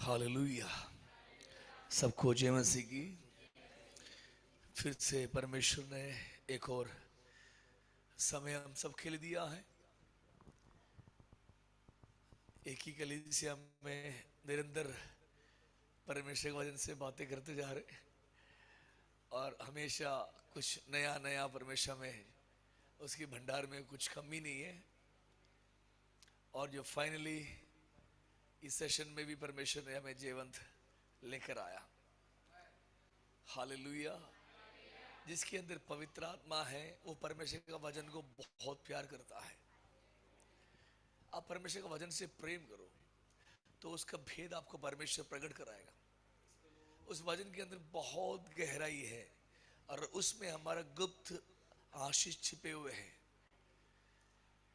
Hallelujah. सबको जय मसीह की। फिर से परमेश्वर ने एक और समय हम सबके लिए दिया है। एक ही कलीसिया में निरंतर परमेश्वर के वचन से बातें करते जा रहे और हमेशा कुछ नया नया परमेश्वर में उसकी भंडार में कुछ कमी नहीं है। और जो फाइनली इस सेशन में भी परमेश्वर ने हमें जीवंत लेकर आया। हालेलुया। जिसके अंदर पवित्र आत्मा है वो परमेश्वर का वचन को बहुत प्यार करता है। आप परमेश्वर का वचन से प्रेम करो तो उसका भेद आपको परमेश्वर प्रकट कराएगा। उस वचन के अंदर बहुत गहराई है और उसमें हमारा गुप्त आशीष छिपे हुए हैं।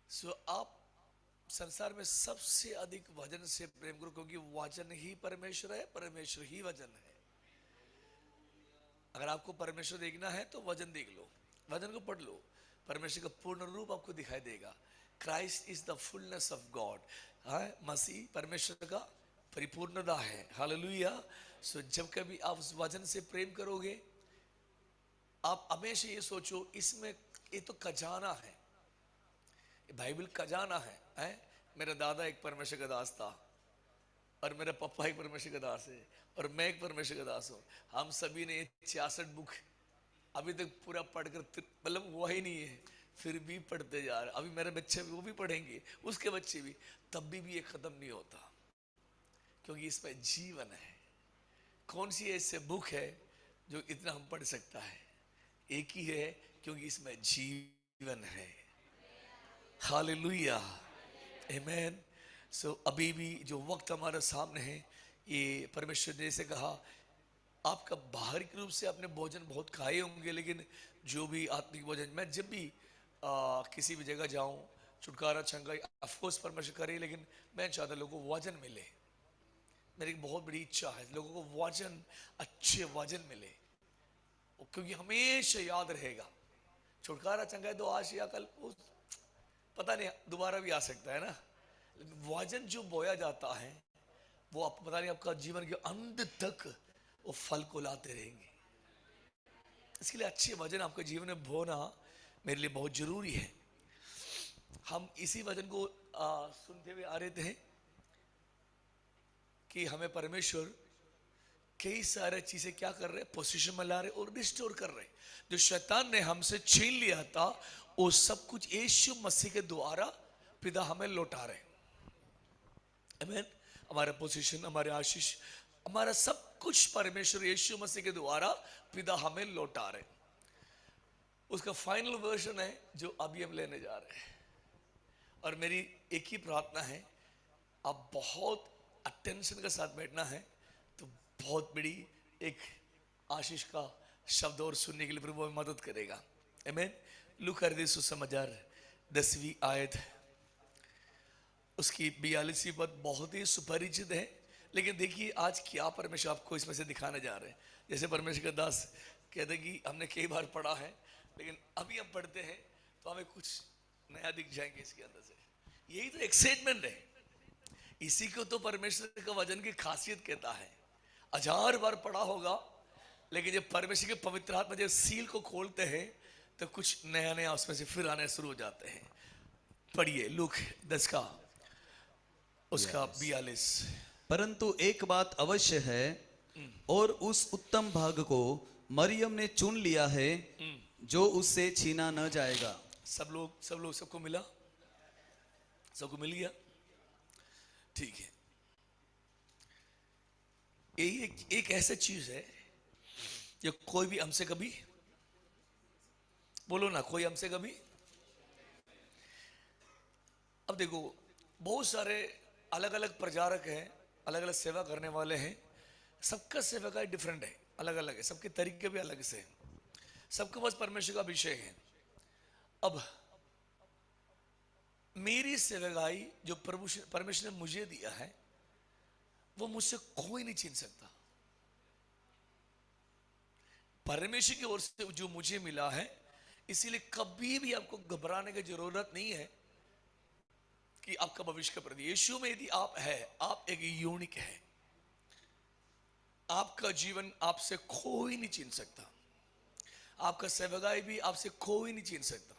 सो आप संसार में सबसे अधिक वचन से प्रेम करो, क्योंकि वचन ही परमेश्वर है, परमेश्वर ही वचन है। अगर आपको परमेश्वर देखना है तो वचन देख लो, वचन को पढ़ लो, परमेश्वर का पूर्ण रूप आपको दिखाई देगा। Christ is the fullness of God. मसीह परमेश्वर का परिपूर्णता है। हालेलुया। सो जब कभी आप उस वचन से प्रेम करोगे, आप हमेशा ये सोचो इसमें ये तो खजाना है, बाइबल खजाना है? मेरा दादा एक परमेश्वर का दास था और मेरा पापा एक परमेश्वर का दास है और मैं एक परमेश्वर का दास हूँ। हम सभी ने 66 बुक अभी तक पूरा पढ़कर मतलब हुआ ही नहीं है, फिर भी पढ़ते जा रहे। अभी मेरे बच्चे भी वो भी पढ़ेंगे, उसके बच्चे भी, तब भी ये खत्म नहीं होता, क्योंकि इसमें जीवन है। कौन सी ऐसे बुक है जो इतना हम पढ़ सकता है? एक ही है, क्योंकि इसमें जीवन है। हालेलुया, आमेन। सो अभी भी जो वक्त हमारे सामने है, ये परमेश्वर ने जैसे कहा, आपका बाहरी रूप से आपने भोजन बहुत खाए होंगे, लेकिन जो भी आत्मिक भोजन, मैं जब भी किसी भी जगह जाऊं, छुटकारा छंगाई ऑफकोर्स परमेश्वर करे, लेकिन मैं चाहता लोगों को वचन मिले। मेरी एक बहुत बड़ी इच्छा है लोगों को वचन, अच्छे वचन मिले, क्योंकि हमेशा याद रहेगा। छुटकारा छंगाई तो आज या कल पता नहीं दोबारा भी आ सकता है ना, लेकिन वचन जो बोया जाता है वो आप पता नहीं आपका जीवन के अंत तक वो फल को लाते रहेंगे। इसके लिए अच्छे वचन आपके जीवन में बोना मेरे लिए बहुत जरूरी है। हम इसी वचन को सुनते हुए आ रहे थे कि हमें परमेश्वर कई सारे चीजें क्या कर रहे, पोजीशन में ला रहे और रिस्टोर कर रहे। जो शैतान ने हमसे छीन लिया था वो सब कुछ यीशु मसीह के द्वारा पिता हमें लौटा रहे। आमीन। हमारा पोजीशन, हमारे आशीष, हमारा सब कुछ परमेश्वर यीशु मसीह के द्वारा पिता हमें लौटा रहे। उसका फाइनल वर्जन है जो अभी हम लेने जा रहे हैं। और मेरी एक ही प्रार्थना है, आप बहुत अटेंशन के साथ बैठना है, तो बहुत बड़ी एक आशीष का शब्द और सुनने के लिए प्रभु हमें मदद करेगा। आमीन। लूका सुसमाचार 10वीं आयत, उसकी 42वीं पद बहुत ही सुपरिचित है, लेकिन देखिए आज क्या परमेश्वर आपको इसमें से दिखाने जा रहे हैं। जैसे परमेश्वर का दास कहते कि हमने कई बार पढ़ा है, लेकिन अभी हम पढ़ते हैं तो हमें कुछ नया दिख जाएंगे इसके अंदर से। यही तो एक्साइटमेंट है, इसी को तो परमेश्वर का वचन की खासियत कहता है। 1000 बार पढ़ा होगा, लेकिन जब परमेश्वर के पवित्र आत्मा जब सील को खोलते हैं तो कुछ नया नया उसमें से फिर आने शुरू हो जाते हैं। पढ़िए लूक 10 का उसका 42। परंतु एक बात अवश्य है, और उस उत्तम भाग को मरियम ने चुन लिया है जो उससे छीना न जाएगा। सब लोग सबको मिला, सबको मिल गया, ठीक है। यही एक ऐसा चीज है जो कोई भी हमसे कभी, बोलो ना, कोई हमसे कभी। अब देखो, बहुत सारे अलग अलग प्रचारक हैं, अलग अलग सेवा करने वाले हैं, सबका सेवा का डिफरेंट है, अलग अलग है, सबके तरीके भी अलग से हैं, सबके पास परमेश्वर का अभिषेक है। अब मेरी सेवकाई जो परमेश्वर ने मुझे दिया है, वो मुझसे कोई नहीं छीन सकता। परमेश्वर की ओर से जो मुझे मिला है, इसीलिए कभी भी आपको घबराने की जरूरत नहीं है कि आपका भविष्य के प्रति यीशु में यदि आप है, आप एक यूनिक है। आपका जीवन आपसे कोई नहीं छीन सकता, आपका सेवगाई भी आपसे कोई नहीं छीन सकता।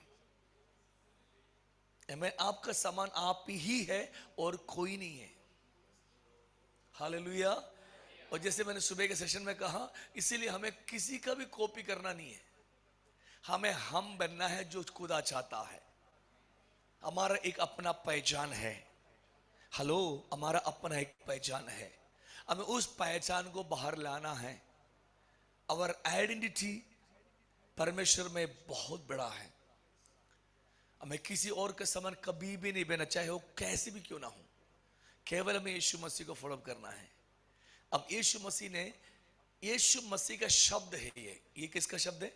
मैं आपका सामान आप ही है और कोई नहीं है। हालेलुया। और जैसे मैंने सुबह के सेशन में कहा, इसीलिए हमें किसी का भी कॉपी करना नहीं है, हमें हम बनना है जो खुदा चाहता है। हमारा एक अपना पहचान है। हेलो, हमारा अपना एक पहचान है, हमें उस पहचान को बाहर लाना है। अवर आइडेंटिटी परमेश्वर में बहुत बड़ा है। हमें किसी और के समान कभी भी नहीं बनना, चाहे वो कैसे भी क्यों ना हो। केवल हमें यीशु मसीह को फॉलो करना है। अब यीशु मसीह का शब्द है ये किसका शब्द है?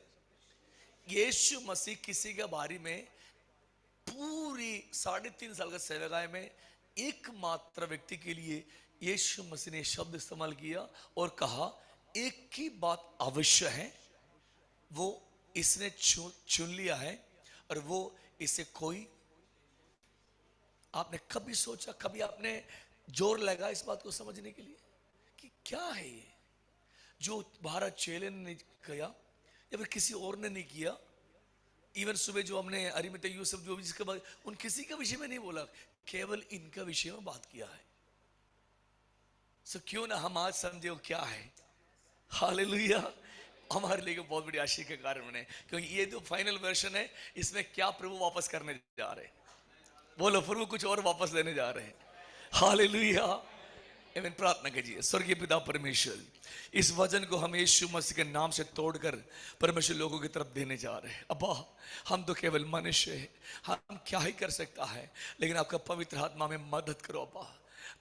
यीशु मसीह किसी के बारे में पूरी 3.5 साल का सेवकाई में एकमात्र व्यक्ति के लिए यीशु मसीह ने शब्द इस्तेमाल किया और कहा, एक की बात अवश्य है, वो इसने चुन लिया है और वो इसे कोई। आपने कभी सोचा, कभी आपने जोर लगा इस बात को समझने के लिए कि क्या है ये जो 12 चेले ने किया या फिर किसी और ने नहीं किया? इवन सुबह जो हमने अरिमता यूसुफ जो भी जिसके बाद उन किसी का विषय में नहीं बोला, केवल इनका विषय में बात किया है। सो क्यों ना हम आज समझे वो क्या है। हालेलुया। हमारे लिए बहुत बड़ी आशीष के कारण है, क्योंकि ये जो फाइनल वर्जन है, इसमें क्या प्रभु वापस करने जा रहे हैं। बोलो, प्रभु कुछ और वापस लेने जा रहे हैं। हालेलुया। आमीन। प्रार्थना कीजिए। स्वर्गीय पिता परमेश्वर, इस वचन को हम यीशु मसीह के नाम से तोड़कर परमेश्वर लोगों की तरफ देने जा रहे हैं। अब्बा, हम तो केवल मनुष्य हैं, हम क्या ही कर सकता है, लेकिन आपका पवित्र आत्मा में मदद करो अब्बा,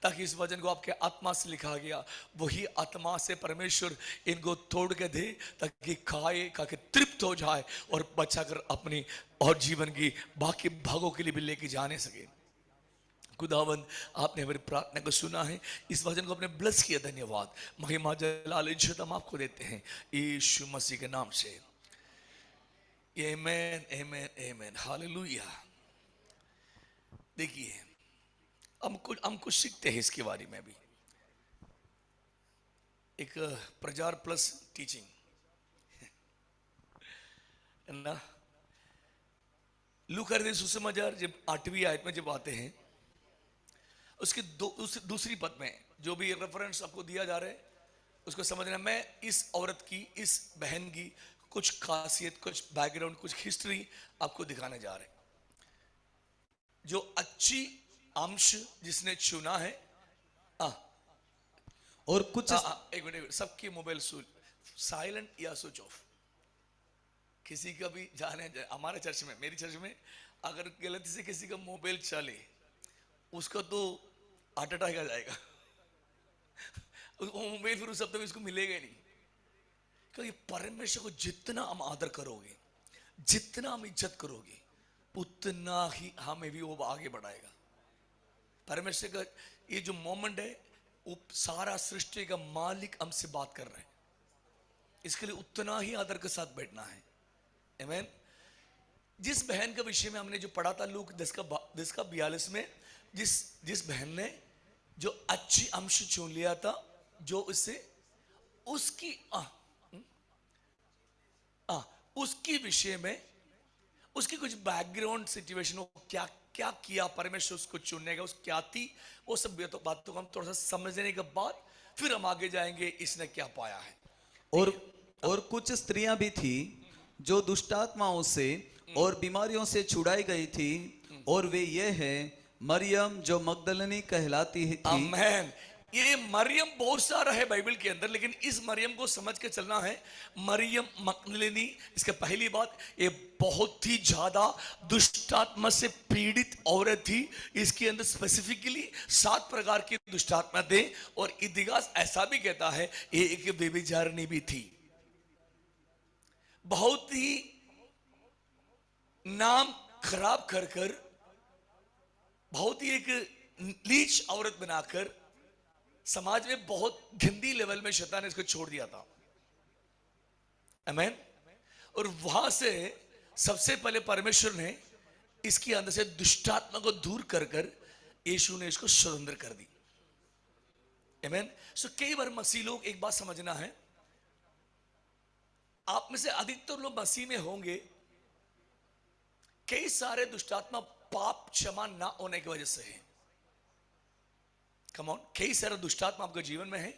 ताकि इस वचन को आपके आत्मा से लिखा गया वही आत्मा से परमेश्वर इनको तोड़ के दे, ताकि खा के तृप्त हो जाए और बचाकर अपनी और जीवन की बाकी भागों के लिए भी लेके जाने सके। खुदावंद, आपने हमारी प्रार्थना को सुना है, इस वचन को आपने ब्लेस किया। धन्यवाद, महिमा जलाल इज्जत हम आपको देते हैं यीशु मसीह के नाम से। आमीन, आमीन, आमीन। हालेलुया। देखिए, हम कुछ सीखते हैं इसके बारे में भी। एक प्रचार प्लस टीचिंग है ना। लूका ने सुसमाचार जब 8वीं आयत में जब आते हैं, उसकी दूसरी पद में जो भी रेफरेंस आपको दिया जा रहा है उसको समझना। मैं इस औरत की, इस बहन की कुछ खासियत, कुछ बैकग्राउंड, कुछ हिस्ट्री आपको दिखाने जा रहे हैं। जो अच्छी अंश जिसने चुना है। और कुछ एक मिनट, सबकी मोबाइल साइलेंट या स्विच ऑफ। किसी का भी हमारे चर्च में, मेरी चर्च में अगर गलती से किसी का मोबाइल चले, उसका तो हार्ट अटैक आ जाएगा। मोबाइल फिर उस हफ्ते में इसको मिलेगा ही नहीं। क्योंकि परमेश्वर को जितना हम आदर करोगे, जितना हम इज्जत करोगे, उतना ही हमें भी वो आगे बढ़ाएगा। परमेश्वर का ये जो मोमेंट है, वो सारा सृष्टि का मालिक हमसे बात कर रहे हैं, इसके लिए उतना ही आदर के साथ बैठना है। आमीन। जिस बहन के विषय में हमने जो पढ़ा था लूक 10:42 में, जिस बहन ने जो अच्छी अंश चुन लिया था, जो उससे उसकी विषय में उसकी कुछ बैकग्राउंड सिचुएशन, क्या क्या किया परमेश्वर उसको चुनने का, उस क्या थी, वो सब बातों को हम थोड़ा सा समझने के बाद फिर हम आगे जाएंगे इसने क्या पाया है। और कुछ स्त्रियां भी थी जो दुष्टात्माओं से और बीमारियों से छुड़ाई गई थी, और वे ये है मरियम जो मगदलनी कहलाती थी। आमेन। ये मरियम बहुत सारा है बाइबल के अंदर, लेकिन इस मरियम को समझ के चलना है। मरियम मगदलिनी, इसका पहली बात, ये बहुत ही ज्यादा दुष्टात्मा से पीड़ित औरत थी। इसके अंदर स्पेसिफिकली 7 प्रकार की दुष्टात्मा थे, और इतिहास ऐसा भी कहता है एक व्यभिचारिणी भी थी। बहुत ही नाम खराब कर बहुत ही एक नीच औरत बनाकर समाज में बहुत गंदी लेवल में शैतान ने इसको छोड़ दिया था। आमीन। और वहां से सबसे पहले परमेश्वर ने इसके अंदर से दुष्टात्मा को दूर कर यीशु ने इसको स्वतंत्र कर दी। आमेन। सो कई बार मसीह लोग, एक बात समझना है, आप में से अधिकतर लोग मसीह में होंगे, कई सारे दुष्टात्मा पाप क्षमा ना होने की वजह से है। कम ऑन, कई सारे दुष्टात्मा आपके जीवन में है,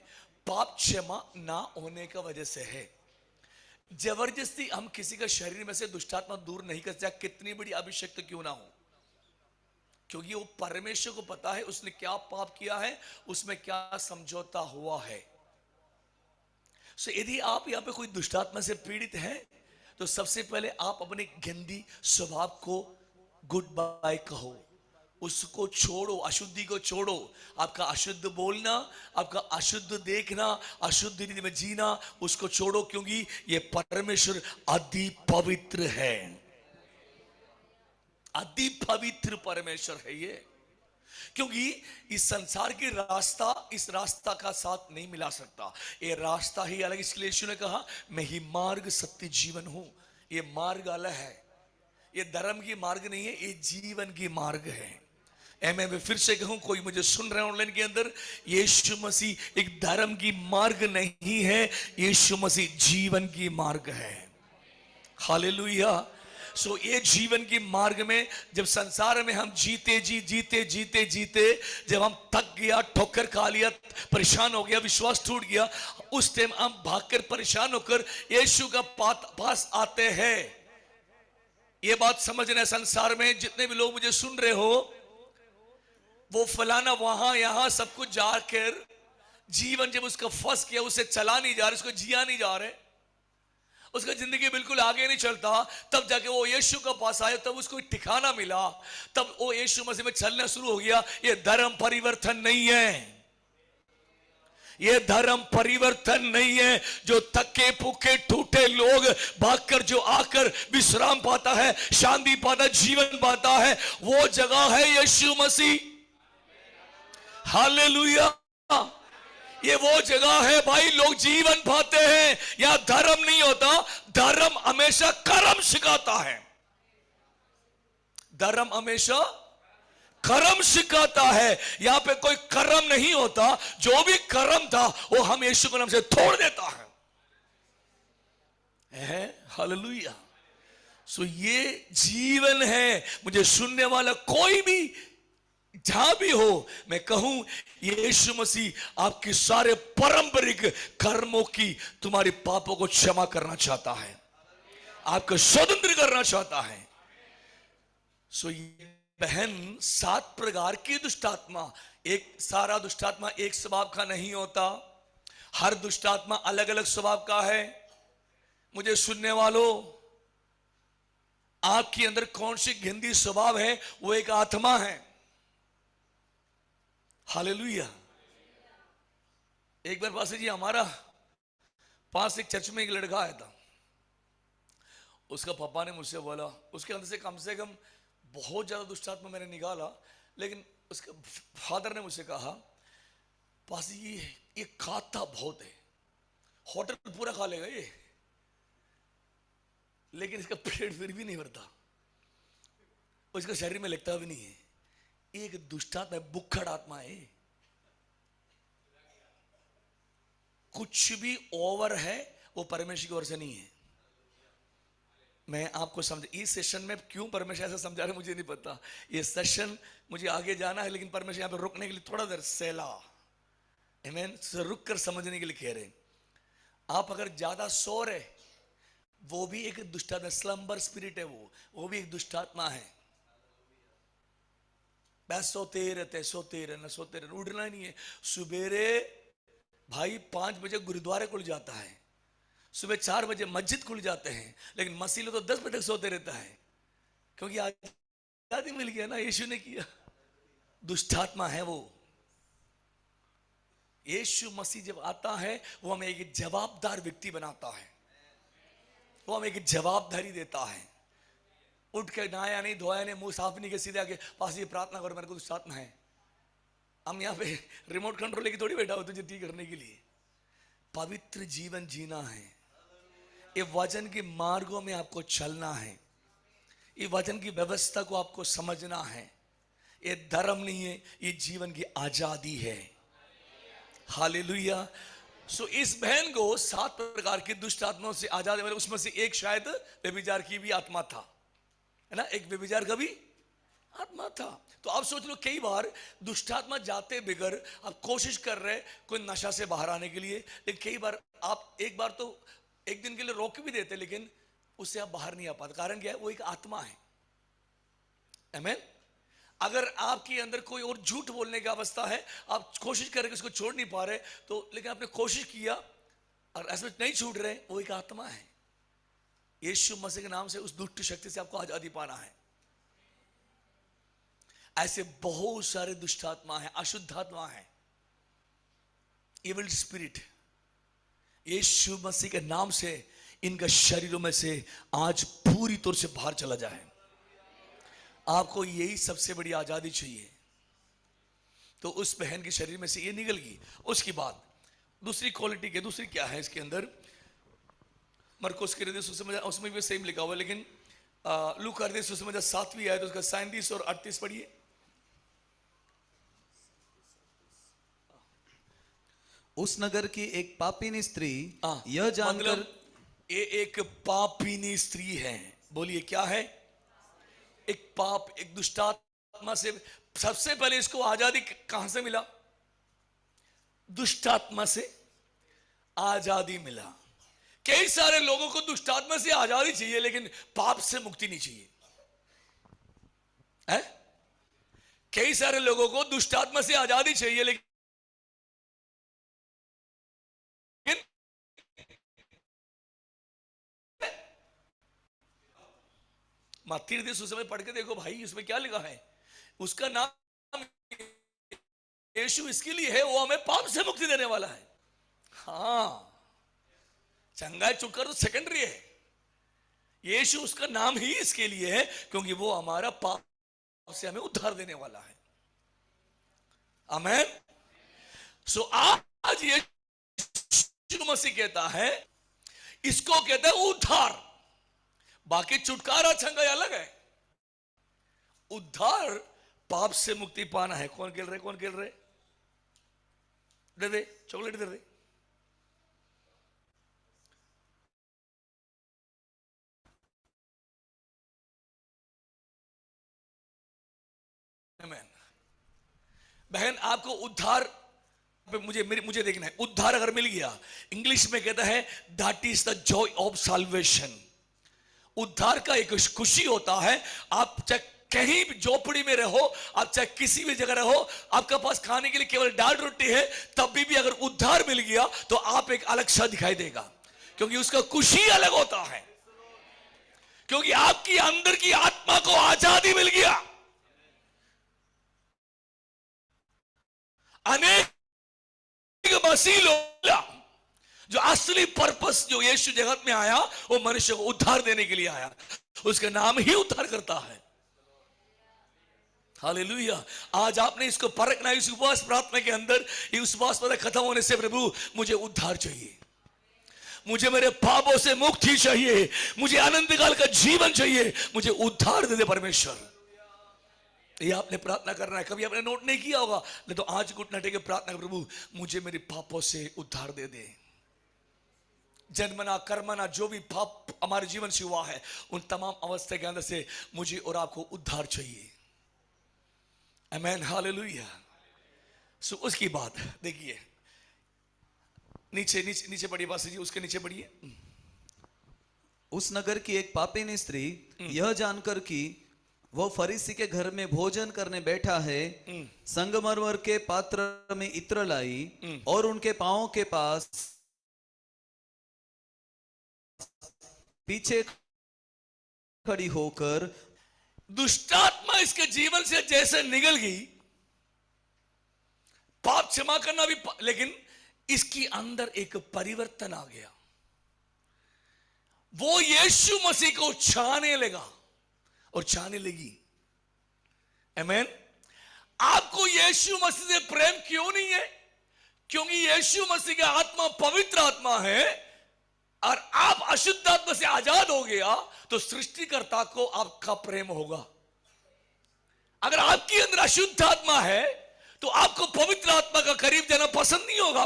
पाप क्षमा ना होने का वजह से है। जबरदस्ती हम किसी का शरीर में से दुष्टात्मा दूर नहीं कर सकते, कितनी बड़ी अभिषेक क्यों ना हो, क्योंकि वो परमेश्वर को पता है उसने क्या पाप किया है, उसमें क्या समझौता हुआ है। सो यदि आप यहां पे कोई दुष्टात्मा से पीड़ित हैं, तो सबसे पहले आप अपने गंदी स्वभाव को गुड बाय कहो, उसको छोड़ो, अशुद्धि को छोड़ो। आपका अशुद्ध बोलना, आपका अशुद्ध देखना, अशुद्ध रीति में जीना, उसको छोड़ो, क्योंकि ये परमेश्वर अति पवित्र है, अति पवित्र परमेश्वर है ये। क्योंकि इस संसार की रास्ता इस रास्ता का साथ नहीं मिला सकता, ये रास्ता ही अलग। इसलिए यीशु ने कहा, मैं ही मार्ग सत्य जीवन हूं। ये मार्ग अलग है, ये धर्म की मार्ग नहीं है, ये जीवन की मार्ग है। मैं फिर से कहूं, कोई मुझे सुन रहे हैं ऑनलाइन के अंदर, यीशु मसीह एक धर्म की मार्ग नहीं है, यीशु मसीह जीवन की मार्ग है। हालेलुया। सो ये जीवन की मार्ग में जब संसार में हम जीते जब हम थक गया, ठोकर खा लिया, परेशान हो गया, विश्वास टूट गया, उस टाइम हम भागकर परेशान होकर यीशु का पास आते हैं। ये बात समझना, संसार में जितने भी लोग मुझे सुन रहे हो, वो फलाना वहां यहां सब कुछ जाकर जीवन जब उसका फंस किया, उसे चला नहीं जा रहे, उसको जिया नहीं जा रहे, उसका जिंदगी बिल्कुल आगे नहीं चलता, तब जाके वो यीशु के पास आया, तब उसको ठिकाना मिला, तब वो यीशु मसीह में चलना शुरू हो गया। ये धर्म परिवर्तन नहीं है, ये धर्म परिवर्तन नहीं है। जो थके पुके टूटे लोग भागकर जो आकर विश्राम पाता है, शांति पाता है, जीवन पाता है, वो जगह है यीशु मसीह। हालेलुया। ये वो जगह है भाई, लोग जीवन पाते हैं, यहां धर्म नहीं होता। धर्म हमेशा कर्म सिखाता है, धर्म हमेशा कर्म सिखाता है। यहां पे कोई कर्म नहीं होता, जो भी कर्म था वो हम यीशु के नाम से तोड़ देता है। हालेलुया। सो ये जीवन है। मुझे सुनने वाला कोई भी जहां भी हो, मैं कहूं, यीशु मसीह आपके सारे पारंपरिक कर्मों की, तुम्हारे पापों को क्षमा करना चाहता है, आपको स्वतंत्र करना चाहता है। सो ये बहन, 7 प्रकार की दुष्टात्मा, एक सारा दुष्टात्मा एक स्वभाव का नहीं होता, हर दुष्टात्मा अलग अलग स्वभाव का है। मुझे सुनने वालों, आपके अंदर कौन सी गंदी स्वभाव है, वो एक आत्मा है। हालेलुया। एक बार पास जी हमारा पास एक चर्च में एक लड़का आया था, उसका पापा ने मुझसे बोला, उसके अंदर से कम बहुत ज्यादा दुष्टात्मा मैंने निकाला, लेकिन उसके फादर ने मुझसे कहा, पास जी ये खाता बहुत है, होटल पूरा खा लेगा ये, लेकिन इसका पेट फिर भी नहीं भरता, उसका शरीर में लगता भी नहीं है। एक दुष्टात्मा, बुक्खड़ आत्मा है। कुछ भी ओवर है वो परमेश्वर की ओर से नहीं है। मैं आपको समझ, इस सेशन में क्यों परमेश्वर ऐसा समझा रहे मुझे नहीं पता, ये सेशन मुझे आगे जाना है, लेकिन परमेश्वर यहां पे रुकने के लिए थोड़ा देर सेला, आमीन, रुक कर समझने के लिए कह रहे। आप अगर ज्यादा सो रहे, वो भी एक दुष्टात्मा, स्लम्बर स्पिरिट है, वो भी एक दुष्टात्मा है। बस सोते रहना, उठना नहीं है। सुबेरे भाई 5 बजे गुरुद्वारे खुल जाता है, सुबह 4 बजे मस्जिद खुल जाते हैं, लेकिन मसीह लोग तो 10 बजे तक सोते रहता है, क्योंकि आजादी मिल गया ना, यीशु ने किया। दुष्टात्मा है वो। यीशु मसीह जब आता है, वो हमें एक जवाबदार व्यक्ति बनाता है, वो हमें एक जवाबदारी देता है। उठ के नहाया नहीं, धोया नहीं, मुंह साफ नहीं के सीधे आके पास ये प्रार्थना करो, मेरे को दुष्टात्मा है। हम यहाँ पे रिमोट कंट्रोल लेके थोड़ी बैठा हो तुझे ठीक करने के लिए। पवित्र जीवन जीना है, ये वचन के मार्गों में आपको चलना है, ये वचन की व्यवस्था को आपको समझना है। ये धर्म नहीं है, ये जीवन की आजादी है। हालेलुया। सो इस बहन को 7 प्रकार की दुष्ट आत्माओं से आजाद, मतलब उसमें से एक शायद व्यभिचार की भी आत्मा था, है ना, एक व्यभिचार का भी आत्मा था। तो आप सोच लो, कई बार दुष्ट आत्मा जाते बिगर आप कोशिश कर रहे कोई नशा से बाहर आने के लिए, लेकिन कई बार आप एक बार तो एक दिन के लिए रोक भी देते, लेकिन उससे आप बाहर नहीं आ पाते। कारण क्या है? वो एक आत्मा है। आमीन। अगर आपके अंदर कोई और झूठ बोलने की अवस्था है, आप कोशिश करके उसको छोड़ नहीं पा रहे, तो लेकिन आपने कोशिश किया और ऐसे नहीं छूट रहे, वो एक आत्मा है। यीशु मसीह के नाम से उस दुष्ट शक्ति से आपको आजादी पाना है। ऐसे बहुत सारे दुष्ट आत्मा है, अशुद्ध आत्मा है, इविल स्पिरिट। यीशु मसीह के नाम से इनका शरीरों में से आज पूरी तौर से बाहर चला जाए। आपको यही सबसे बड़ी आजादी चाहिए। तो उस बहन के शरीर में से ये निकल गई। उसके बाद दूसरी क्वालिटी के दूसरी क्या है इसके अंदर? मरकुस के हृदय सुसमाचार उसमें भी सेम लिखा हुआ है, लेकिन लूका हृदय सुसमाचार 7वीं आयत उसका 37 और 38 पढ़िए। उस नगर की एक पापिनी स्त्री यह मतलब जानकर, ये एक पापिनी स्त्री है। बोलिए क्या है? एक पाप, एक दुष्टात्मा से। सबसे पहले इसको आजादी कहां से मिला? दुष्टात्मा से आजादी मिला। कई सारे लोगों को दुष्टात्मा से आजादी चाहिए, लेकिन पाप से मुक्ति नहीं चाहिए है? कई सारे लोगों को दुष्टात्मा से आजादी चाहिए, लेकिन मत्ती हृदय सुसमाचार पढ़ के देखो भाई, उसमें क्या लिखा है? उसका नाम यीशु इसके लिए है, वो हमें पाप से मुक्ति देने वाला है। हाँ, चंगाई छुटकारा तो सेकेंडरी है। यीशु उसका नाम ही इसके लिए है क्योंकि वो हमारा पाप से हमें उद्धार देने वाला है। आमीन। सो आज यीशु मसीह कहता है, इसको कहता है उद्धार। बाकी छुटकारा चंगाई अलग है। उद्धार पाप से मुक्ति पाना है। कौन खेल रहे? कौन खेल रहे? दे दे चॉकलेट दे दे। आमीन। बहन, आपको उद्धार मुझे देखना है। उद्धार अगर मिल गया, इंग्लिश में कहता है that is the Joy of solvation. उद्धार का एक खुशी होता है। आप चाहे कहीं भी झोपड़ी में रहो, आप चाहे किसी भी जगह रहो, आपके पास खाने के लिए केवल दाल रोटी है, तब भी अगर उद्धार मिल गया तो आप एक अलग सा दिखाई देगा, क्योंकि उसका खुशी अलग होता है। क्योंकि आपकी अंदर की आत्मा को आजादी मिल गया। अनेक मसीह लोग जो असली पर्पस जो यीशु जगत में आया, वो मनुष्य को उद्धार देने के लिए आया। उसका नाम ही उद्धार करता है। हालेलुया। आज आपने इसको परखना है। इस उपवास प्रार्थना के अंदर, ये उपवास प्रार्थना खत्म होने से, प्रभु मुझे उद्धार चाहिए, मुझे मेरे पापों से मुक्ति चाहिए, मुझे अनंत काल का जीवन चाहिए, मुझे उद्धार दे दे परमेश्वर। ये आपने प्रार्थना करना है। कभी आपने नोट नहीं किया होगा, नहीं तो आज घुटना टेके प्रार्थना कर, प्रभु मुझे मेरे पापों से उद्धार दे दे। जन्मना कर्मना जो भी पाप हमारे जीवन से हुआ है, उन तमाम अवस्था के अंदर से मुझे और आपको उद्धार चाहिए। आमीन। हालेलुया। सो उसकी बात देखिए, नीचे नीचे नीचे पढ़िए पास जी, उसके नीचे पढ़िए। उस नगर की एक पापिनी स्त्री यह जानकर कि वो फरीसी के घर में भोजन करने बैठा है, संगमरमर के पात्र में इत्र लाई और उनके पांवों के पास पीछे खड़ी होकर, दुष्टात्मा इसके जीवन से जैसे निकल गई, पाप क्षमा करना भी, लेकिन इसकी अंदर एक परिवर्तन आ गया। वो यीशु मसीह को चाहने लगा और चाहने लगी। आमीन। आपको यीशु मसीह से प्रेम क्यों नहीं है? क्योंकि यीशु मसीह का आत्मा पवित्र आत्मा है, और आप अशुद्ध आत्मा से आजाद हो गया तो सृष्टिकर्ता को आपका प्रेम होगा। अगर आपके अंदर अशुद्ध आत्मा है तो आपको पवित्र आत्मा का करीब जाना पसंद पसंद नहीं होगा,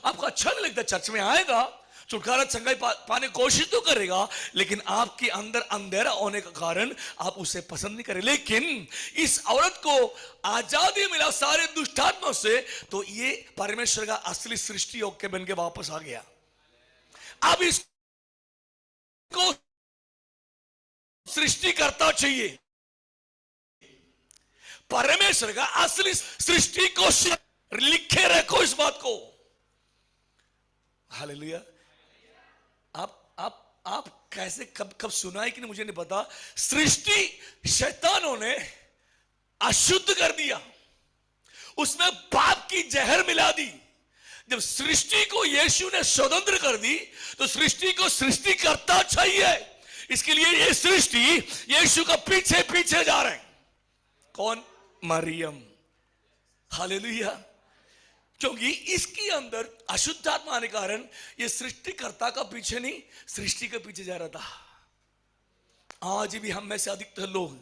आपको अच्छा नहीं लगता, चर्च में आएगा, छुटकारा चंगाई पाने की कोशिश तो करेगा, लेकिन आपके अंदर अंधेरा होने का कारण आप उसे पसंद नहीं करें। लेकिन इस औरत को आजादी मिला सारे दुष्टात्मा से, तो ये परमेश्वर का असली सृष्टि होकर बन के वापस आ गया। अब इसको सृष्टि करता चाहिए, परमेश्वर का असली सृष्टि को लिखे रखो इस बात को। हालेलुया। आप कैसे कब सुना है कि नहीं मुझे नहीं पता, सृष्टि शैतानों ने अशुद्ध कर दिया, उसमें पाप की जहर मिला दी। जब सृष्टि को यीशु ने स्वतंत्र कर दी, तो सृष्टि को सृष्टि करता चाहिए। इसके लिए ये सृष्टि यीशु का पीछे पीछे जा रहे हैं। कौन? मरियम। हालेलुया। क्योंकि इसके अंदर अशुद्ध आत्मा आने के कारण ये सृष्टिकर्ता का पीछे नहीं, सृष्टि के पीछे जा रहा था। आज भी हम में से अधिकतर लोग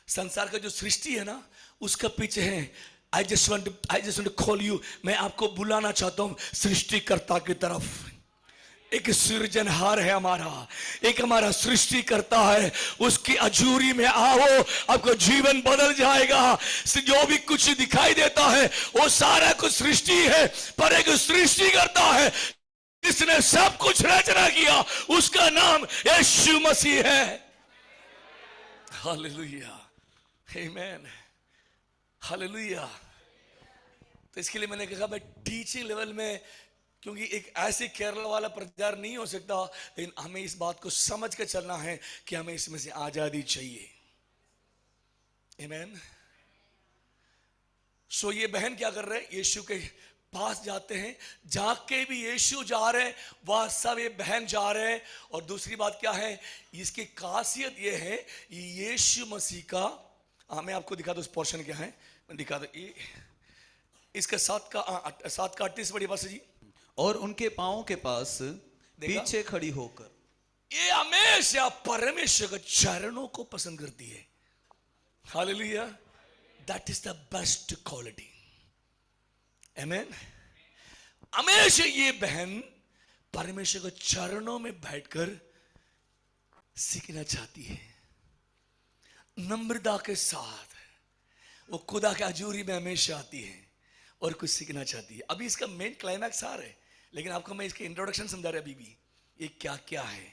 संसार का जो सृष्टि है ना, उसका पीछे हैं। I just want to call you, मैं आपको बुलाना चाहता हूं सृष्टिकर्ता की तरफ। एक सृजनहार है हमारा, एक हमारा सृष्टि करता है, उसकी अजूरी में आओ, आपको जीवन बदल जाएगा। जो भी कुछ दिखाई देता है वो सारा कुछ सृष्टि है, पर एक सृष्टि करता है जिसने सब कुछ रचना किया, उसका नाम यीशु मसीह है। हालेलुया, आमीन, हालेलुया। तो इसके लिए मैंने कहा मैं टीचिंग लेवल में, क्योंकि एक ऐसे केरला वाला प्रचार नहीं हो सकता, लेकिन हमें इस बात को समझ के चलना है कि हमें इसमें से आजादी चाहिए। आमीन। सो ये बहन क्या कर रहे हैं? यीशु के पास जाते हैं, जाके भी यीशु जा रहे हैं, वह सब ये बहन जा रहे हैं। और दूसरी बात क्या है, इसकी खासियत ये है, यीशु मसीह का, मैं आपको दिखा दूं उस पोर्शन क्या है, मैं दिखा दूं। ये इसका 7 का 38 बड़ी बात जी। और उनके पांवों के पास पीछे खड़ी होकर, ये हमेशा परमेश्वर के चरणों को पसंद करती है। Hallelujah. That is the best quality. आमीन। हमेशा ये बहन परमेश्वर के चरणों में बैठकर सीखना चाहती है, नम्रता के साथ वो खुदा के हजूरी में हमेशा आती है और कुछ सीखना चाहती है। अभी इसका मेन क्लाइमैक्स आ रहा है, लेकिन आपको मैं इसके इंट्रोडक्शन समझा रहा अभी भी, ये क्या क्या है,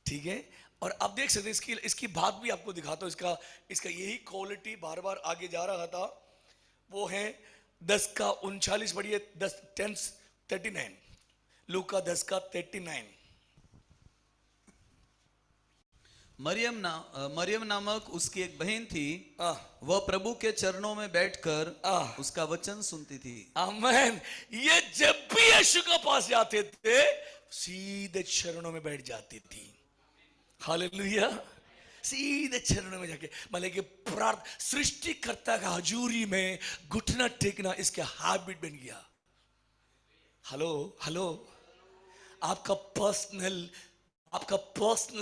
ठीक है। और आप देख सकते हैं इसकी बात भी आपको दिखाता हूं। इसका यही क्वालिटी बार बार आगे जा रहा था, वो है 10 का 39 बढ़िए, 10:39, लूका 10 का 39। मरियम नामक उसकी एक बहन थी, हाँ। वह प्रभु के चरणों में बैठकर उसका वचन सुनती थी। आमीन। ये जब भी यीशु के पास जाते थे, सीधे चरणों में बैठ जाती थी। हालेलुया। सीधे चरणों में जाके, मतलब कि सृष्टिकर्ता का हजूरी में घुटना टेकना इसका हैबिट बन गया। Hello hello. आपका personal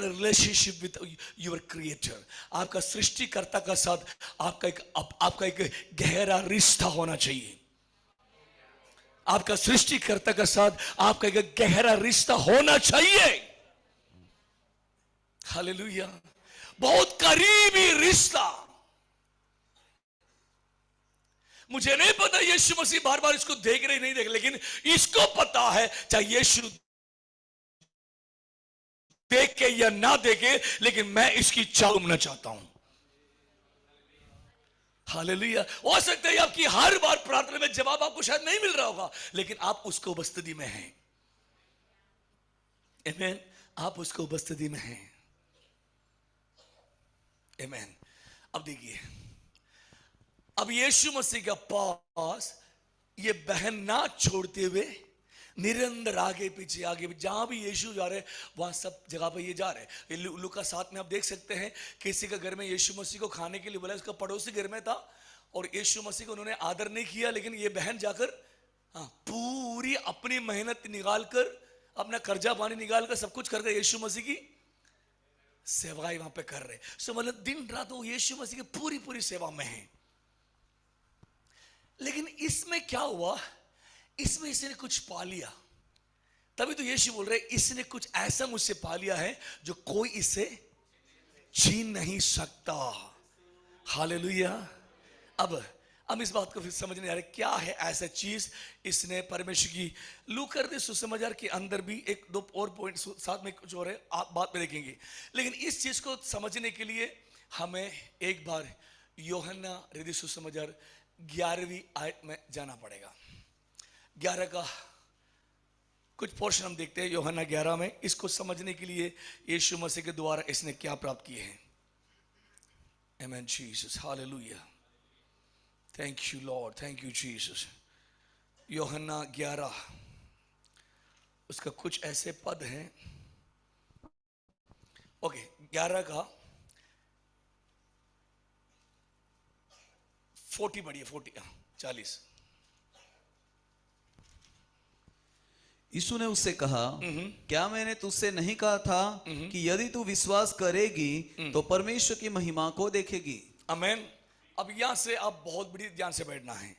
relationship with your creator, आपका सृष्टिकर्ता का साथ आपका एक गहरा रिश्ता होना चाहिए। आपका सृष्टिकर्ता के साथ आपका एक गहरा रिश्ता होना चाहिए। हालेलुया। बहुत करीबी रिश्ता। मुझे नहीं पता यीशु मसीह बार बार इसको देख रहे नहीं देख, लेकिन इसको पता है, चाहे यीशु देख के या ना देखे, लेकिन मैं इसकी चाह घूमना चाहता हूं। हालेलुया। हो सकता है आपकी हर बार प्रार्थना में जवाब आपको शायद नहीं मिल रहा होगा, लेकिन आप उसको उपस्थिति में हैं। आमीन। आप उसको उपस्थिति में हैं। आमीन। अब देखिए, अब यीशु मसीह के पास ये बहन ना छोड़ते हुए निरंतर आगे पीछे जहां भी यीशु जा रहे वहां सब जगह पे ये जा रहे। लूका 7 में आप देख सकते हैं, किसी के घर में यीशु मसीह को खाने के लिए बोला, उसका पड़ोसी घर में था और यीशु मसीह को उन्होंने आदर नहीं किया, लेकिन ये बहन जाकर पूरी अपनी मेहनत निकालकर, अपना कर्जा पानी निकालकर, सब कुछ करके यीशु मसीह की सेवाएं वहां पे कर रहे। सो मतलब दिन रात वो यीशु मसीह की पूरी सेवा में है। लेकिन इसमें क्या हुआ, इसमें इसने कुछ पा लिया। तभी तो यीशु बोल रहे इसने कुछ ऐसा मुझसे पा लिया है जो कोई इसे छीन नहीं सकता। हालेलुया। अब इस बात को फिर समझने आ रहे क्या है ऐसा चीज इसने परमेश्वर की। लू कर दे सुसमाचार के अंदर भी एक दो और पॉइंट साथ में कुछ और है, आप बात में देखेंगे। लेकिन इस चीज को समझने के लिए हमें एक बार यूहन्ना हृदय सुसमाचार 11वीं आयत में जाना पड़ेगा। 11 का कुछ पोर्शन हम देखते हैं यूहन्ना 11 में। इसको समझने के लिए यीशु मसीह के द्वारा इसने क्या प्राप्त किए हैं। Amen Jesus, hallelujah, thank you Lord, thank you Jesus. यूहन्ना 11 उसका कुछ ऐसे पद हैं। ओके, 11 का 40 बढ़िए, 40 यीशु ने उससे कहा, क्या मैंने तुझसे नहीं कहा था कि यदि तू विश्वास करेगी तो परमेश्वर की महिमा को देखेगी। आमेन। अब यहां से आप बहुत बड़ी ध्यान से बैठना है।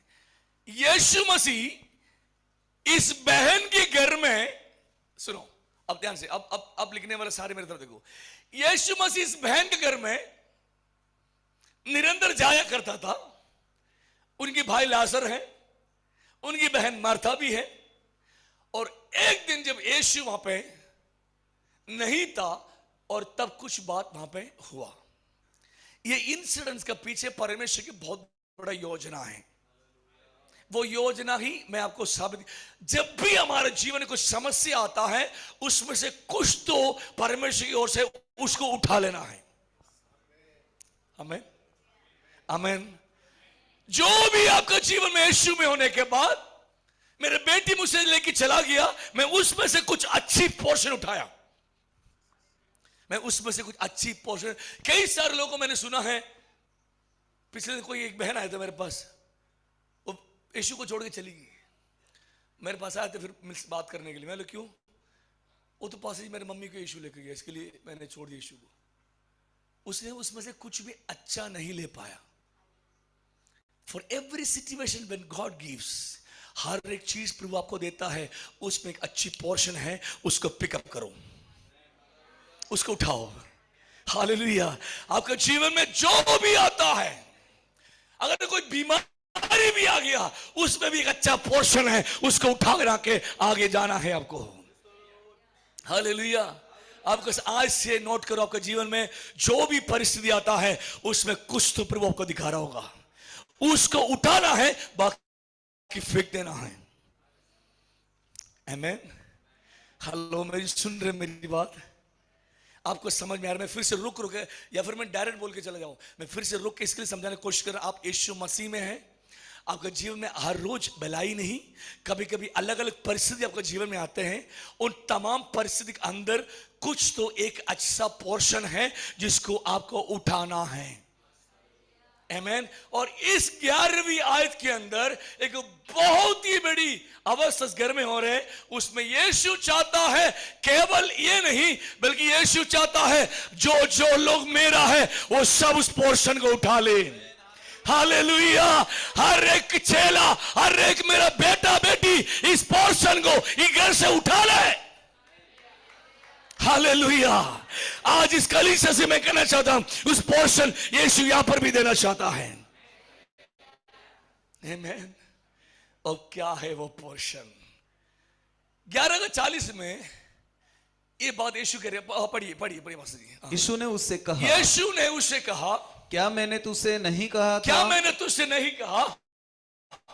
यीशु मसीह इस बहन के घर में, सुनो अब ध्यान से, अब लिखने वाले सारे मेरे तरफ देखो। यीशु मसीह इस बहन के घर में निरंतर जाया करता था। उनके भाई लाजर है, उनकी बहन मार्था भी है। और एक दिन जब यीशु वहां पे नहीं था और तब कुछ बात वहां पे हुआ। ये इंसिडेंट्स का पीछे परमेश्वर की बहुत बड़ा योजना है। वो योजना ही मैं आपको साबित, जब भी हमारे जीवन में कुछ समस्या आता है उसमें से कुछ तो परमेश्वर की ओर से उसको उठा लेना है। आमीन, आमीन। जो भी आपका जीवन में यीशु में होने के बाद, मेरे बेटी मुझसे लेके चला गया, मैं उसमें से कुछ अच्छी पोर्शन उठाया। मैं उसमें से कुछ अच्छी पोर्शन, कई सारे लोगों को मैंने सुना है। पिछले दिन कोई एक बहन आया था मेरे पास, वो यीशु को छोड़ के चली गई। मेरे पास आया था फिर बात करने के लिए। मैं बोला क्यों? वो तो पास ही मेरे मम्मी को यीशु लेकर गया, इसके लिए मैंने छोड़ दिया यीशु को। उसने उसमें से कुछ भी अच्छा नहीं ले पाया। For every situation when God gives, हर एक चीज प्रभु आपको देता है, उसमें एक अच्छी पोर्शन है, उसको पिकअप करो, उसको उठाओ। हालेलुया। आपके जीवन में जो भी आता है, अगर कोई बीमारी भी आ गया, उसमें भी एक अच्छा पोर्शन है, उसको उठा कर आके आगे जाना है आपको। हालेलुया। आपको आज से नोट करो, आपके जीवन में जो भी परिस्थिति आता है उसमें कुछ तो प्रभु आपको दिखा रहा होगा, उसको उठाना है, बाकी फेंक देना है। आमीन। हेलो, मेरी सुन रहे मेरी बात? आपको समझ में आ रहा है? मैं फिर से रुक के, या फिर मैं डायरेक्ट बोल के चला जाऊं? मैं फिर से रुक के इसके लिए समझाने की कोशिश कर रहा हूं। आप यीशु मसीह में हैं। आपके जीवन में हर रोज भलाई नहीं, कभी कभी अलग अलग परिस्थिति आपके जीवन में आते हैं। उन तमाम परिस्थिति के अंदर कुछ तो एक अच्छा पोर्शन है जिसको आपको उठाना है। आमीन। और इस 11वीं आयत के अंदर एक बहुत ही बड़ी अवस्था घर में हो रहे हैं। उसमें यीशु चाहता है, केवल ये नहीं बल्कि यीशु चाहता है जो जो लोग मेरा है वो सब उस पोर्शन को उठा ले। हालेलुया। हर एक चेला, हर एक मेरा बेटा बेटी इस पोर्शन को इस घर से उठा ले। हालेलुया। आज इस कलीसिया से मैं कहना चाहता हूं, उस पोर्शन यीशु यहां पर भी देना चाहता है। आमीन। और क्या है वो पोर्शन? 11:40 में ये बात यीशु कह रहे हैं। पढ़िए मास्टर जी। यीशु ने उससे कहा, यीशु ने उससे कहा, क्या मैंने तुझसे नहीं कहा था, क्या मैंने तुझसे नहीं कहा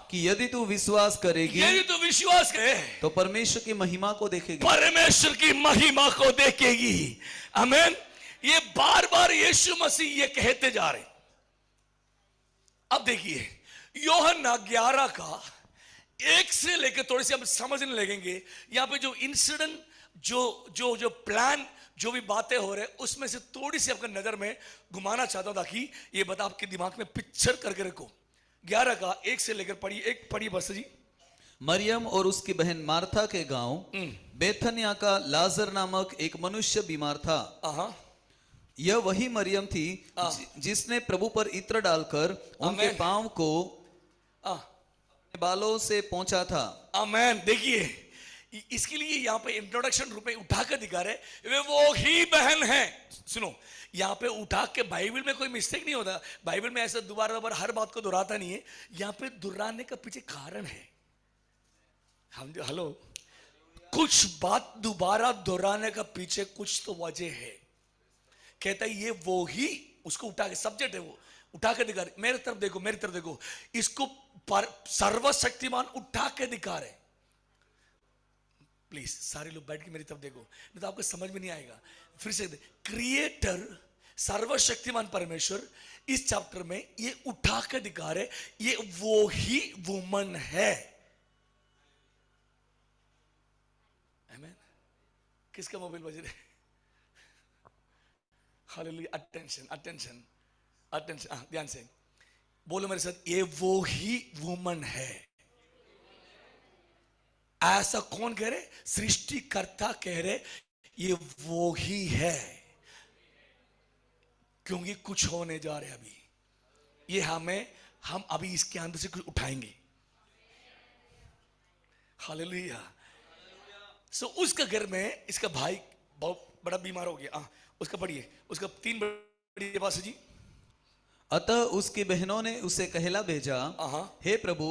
कि यदि तू विश्वास करेगी, यदि तू विश्वास करे तो परमेश्वर की महिमा को देखेगी। परमेश्वर की महिमा को देखेगी। आमीन। ये बार बार यीशु मसीह ये कहते जा रहे। अब देखिए यूहन्ना 11 का 1 से लेकर थोड़े से हम समझने लगेंगे। यहां पे जो इंसिडेंट, जो प्लान, जो भी बातें हो रहे, उसमें से थोड़ी सी आपका नजर में घुमाना चाहता हूं ताकि ये बात आपके दिमाग में पिक्चर करके रखो। 11 का 1 से लेकर पढ़िए बस जी। मरियम और उसकी बहन मार्था के गांव बेथनिया का लाजर नामक एक मनुष्य बीमार था। यह वही मरियम थी जिसने प्रभु पर इत्र डालकर उनके पांव को बालों से पहुंचा था। आमेन। देखिए इसके लिए यहाँ पे इंट्रोडक्शन रूप में उठा कर दिखा रहे वे वो ही बहन है। सुनो यहाँ पे उठा के, बाइबल में कोई मिस्टेक नहीं होता, बाइबल में ऐसा दोबारा दोबारा हर बात को दोहराता नहीं है। यहाँ पे दोहराने का पीछे कारण है। हम जो हेलो, कुछ बात दोबारा दोहराने का पीछे कुछ तो वजह है। कहता है ये वो ही, उसको उठा के, सब्जेक्ट है वो, उठा के दिखा रहे। मेरे तरफ देखो, मेरी तरफ देखो, इसको सर्वशक्तिमान उठा के दिखा रहे। प्लीज सारे लोग बैठ के मेरी तरफ देखो, नहीं तो आपको समझ में नहीं आएगा। फिर से क्रिएटर सर्वशक्तिमान परमेश्वर इस चैप्टर में ये उठा के दिखा रहे, ये वो ही वुमन है। आमीन। किसका मोबाइल बज रहे? हालेलुया। अटेंशन अटेंशन अटेंशन, ध्यान से बोलो मेरे साथ, ये वो ही वुमन है। ऐसा कौन कह रहे? सृष्टिकर्ता कह रहे ये वो ही है, क्योंकि कुछ होने जा रहे अभी। ये हम अभी इसके अंदर से कुछ उठाएंगे। हालेलुया। सो उसका घर में इसका भाई बहुत बड़ा बीमार हो गया। उसका पढ़िए, उसका 3 बड़ी बात जी। अतः उसकी बहनों ने उसे कहला भेजा, हे प्रभु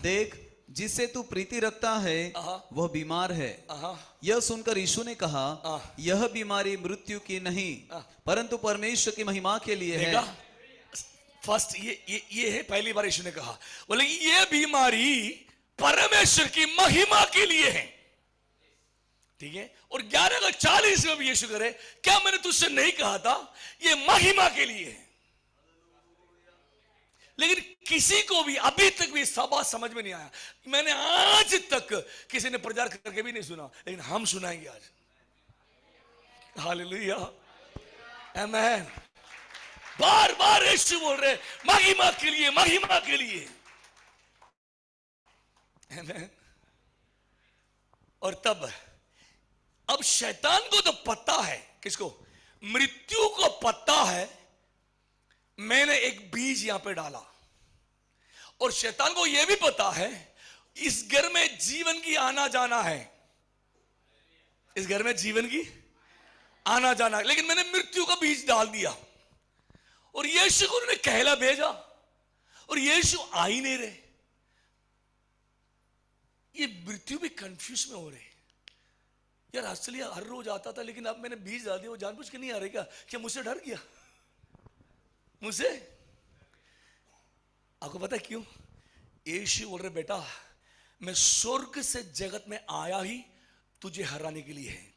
देख, जिससे तू प्रीति रखता है वह बीमार है। यह सुनकर यीशु ने कहा, यह बीमारी मृत्यु की नहीं परंतु परमेश्वर की महिमा के लिए है। फर्स्ट ये है, पहली बार यीशु ने कहा, बोले ये बीमारी परमेश्वर की महिमा के लिए है। ठीक है। और 11:40 में भी यीशु करे, क्या मैंने तुझसे नहीं कहा था ये महिमा के लिए है? लेकिन किसी को भी अभी तक भी सब बात समझ में नहीं आया। मैंने आज तक किसी ने प्रचार करके भी नहीं सुना, लेकिन हम सुनाएंगे आज। हालेलुया, आमेन। बार बार यीशु बोल रहे महिमा के लिए, महिमा के लिए। आमेन। और तब अब शैतान को तो पता है, किसको? मृत्यु को पता है मैंने एक बीज यहां पे डाला, और शैतान को यह भी पता है इस घर में जीवन की आना जाना है, इस घर में जीवन की आना जाना है। लेकिन मैंने मृत्यु का बीज डाल दिया, और यीशु को उन्होंने कहला भेजा, और यीशु आ ही नहीं रहे। ये मृत्यु भी कंफ्यूज में हो रहे। यार असली हर रोज आता था, लेकिन अब मैंने बीज डाल दिया, वो जानबूझ के नहीं आ रहे क्या मुझसे डर गया? मुझसे आपको पता है क्यों? यीशु बोल रहे बेटा मैं स्वर्ग से जगत में आया ही तुझे हराने के लिए है।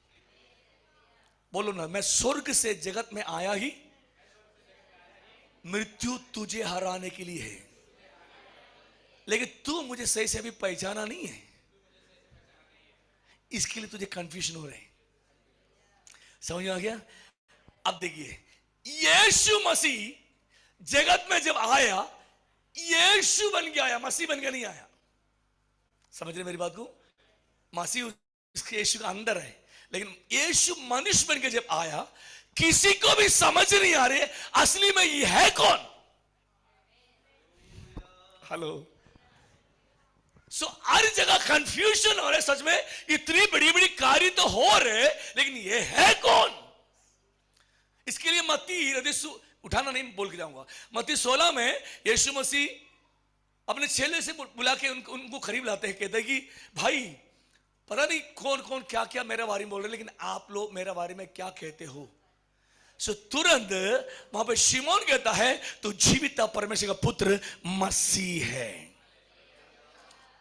बोलो ना, मैं स्वर्ग से जगत में आया ही मृत्यु तुझे हराने के लिए है। लेकिन तू मुझे सही से अभी पहचाना नहीं है, इसके लिए तुझे कंफ्यूजन हो रहे। समझ में आ गया? अब देखिए, यीशु मसीह जगत में जब आया, यीशु बन के आया, मसीह बन के नहीं आया। समझ रहे मेरी बात को? मसीह उसके यीशु का अंदर है, लेकिन यीशु मनुष्य बन के जब आया, किसी को भी समझ नहीं आ रहे असली में ये है कौन। हेलो। सो हर जगह कंफ्यूजन हो रहा है। सच में इतनी बड़ी बड़ी कार्य तो हो रहे, लेकिन ये है कौन? इसके लिए मत्ती, उठाना नहीं बोल के जाऊंगा, मत्ती 16 में यीशु मसीह अपने चेले से बुला के उनको करीब लाते हैं। कहते हैं कि भाई पता नहीं कौन कौन क्या क्या मेरे बारे में बोल रहे, लेकिन आप लोग मेरे बारे में क्या कहते हो? सो तुरंत वहां पे शिमोन कहता है तू जीवित परमेश्वर का पुत्र मसीह है।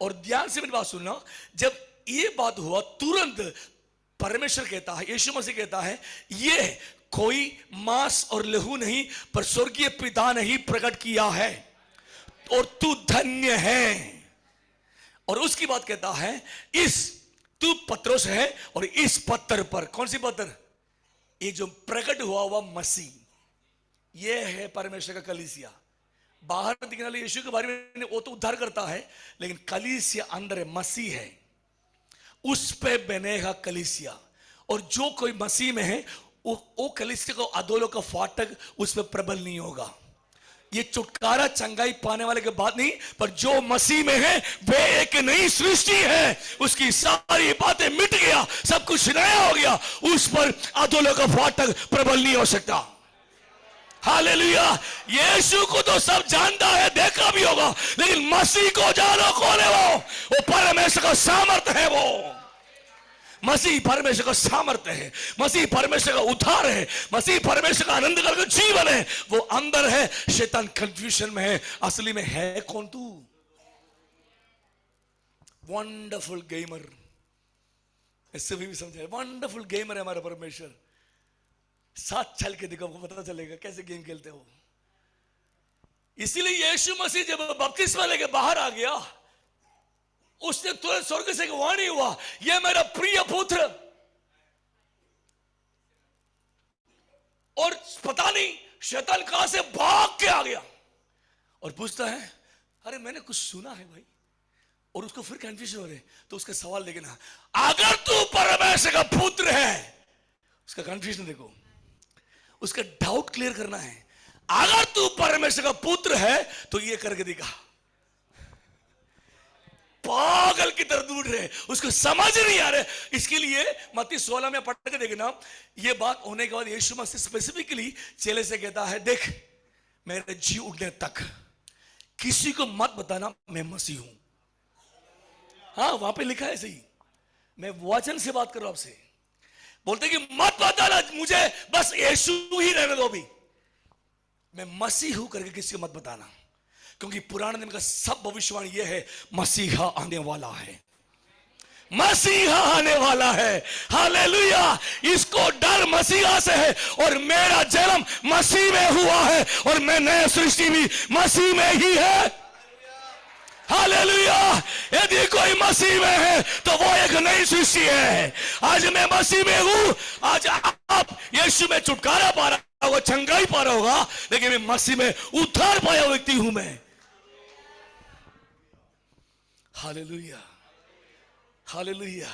और ध्यान से मेरी बात सुनना, जब ये बात हुआ तुरंत परमेश्वर कहता है, यीशु मसीह कहता है ये कोई मांस और लहू नहीं पर स्वर्गीय पिता ने ही प्रकट किया है, और तू धन्य है। और उसकी बात कहता है तू पत्रोस है, और इस पत्थर पर, कौन सी पत्थर? ये जो प्रकट हुआ मसीह, ये है परमेश्वर का कलीसिया। बाहर दिखने वाले यीशु के बारे में वो तो उद्धार करता है, लेकिन कलीसिया अंदर है, मसीह है, उस पे बनेगा कलीसिया। और जो कोई मसीह में है वो कलीसिया को अधोलोक का फाटक उस पे प्रबल नहीं होगा। ये छुटकारा चंगाई पाने वाले के बाद नहीं, पर जो मसीह में है वे एक नई सृष्टि है। उसकी सारी बातें मिट गया, सब कुछ नया हो गया। उस पर अधोलोक का फाटक प्रबल नहीं हो सकता। हालेलुया। यीशु को तो सब जानता है, देखा भी होगा, लेकिन मसीह को जानो कौन है वो परमेश्वर का सामर्थ्य है। वो मसीह परमेश्वर का सामर्थ्य है, मसीह परमेश्वर का उद्धार है, मसीह परमेश्वर का आनंद का जीवन है। वो अंदर है, शैतान कंफ्यूजन में है, असली में है कौन तू? वंडरफुल गेमर, इससे भी समझे, वंडरफुल गेमर है हमारा परमेश्वर। साथ चल के देखो, आपको पता चलेगा कैसे गेम खेलते हो। इसीलिए यीशु मसीह जब बपतिस्मा लेके बाहर आ गया, उसने तुरंत स्वर्ग से एक वाणी हुआ, ये मेरा प्रिय पुत्र। और पता नहीं शैतान कहां से भाग के आ गया और पूछता है, अरे मैंने कुछ सुना है भाई, और उसको फिर कंफ्यूजन हो रहे। तो उसका सवाल देखना, अगर तू परमेश्वर का पुत्र है, उसका कंफ्यूजन देखो, उसका डाउट क्लियर करना है। अगर तू परमेश्वर का पुत्र है तो ये करके दिखा। पागल की तरह ढूंढ रहे, उसको समझ नहीं आ रहे। इसके लिए मत्ती 16 में पढ़ के देखना, ये बात होने के बाद यीशु मसीह स्पेसिफिकली चेले से कहता है, देख मेरे जी उठने तक किसी को मत बताना मैं मसीह हूं। हाँ, वहां पे लिखा है सही, मैं वचन से बात कर रहा हूं आपसे। बोलते कि मत बताना मुझे, बस यीशु ही रहने दो, भी मैं मसीह हूं करके किसी को मत बताना, क्योंकि पुराने दिन का सब भविष्यवाणी यह है, मसीहा आने वाला है, मसीहा आने वाला है। हालेलुया। इसको डर मसीहा से है, और मेरा जन्म मसीह में हुआ है, और मैं नया सृष्टि भी मसीह में ही है। हालेलुया। यदि कोई मसीह में है तो वो एक नई सृष्टि है। आज मैं मसीह में हूं, आज आप यीशु में छुटकारा पा रहा होगा, चंगाई पा रहा होगा, लेकिन मैं मसीह में उद्धार पाया व्यक्ति हूं मैं। Hallelujah, hallelujah.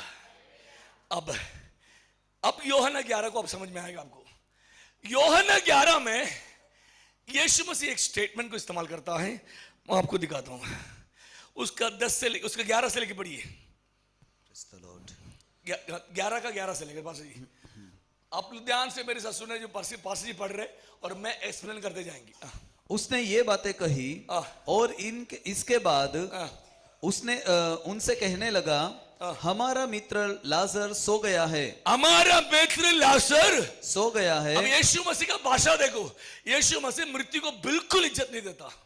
अब यूहन्ना 11 को अब समझ में आएगा आपको। यूहन्ना 11 में यीशु मसीह एक स्टेटमेंट को इस्तेमाल करता है, मैं आपको दिखाता हूं। उसका 11 से लेके पढ़िए, 11 का 11 से लेकर पास जी। आप ध्यान से मेरे साथ सुने, जो पास जी पढ़ रहे, और मैं एक्सप्लेन करते जाएंगे। उसने ये बातें कही, और इसके बाद उसने उनसे कहने लगा, हमारा मित्र लाजर सो गया है। हमारा मित्र लाजर सो गया है। अब यीशु मसीह का भाषा देखो, यीशु मसीह मृत्यु को बिल्कुल इज्जत नहीं देता।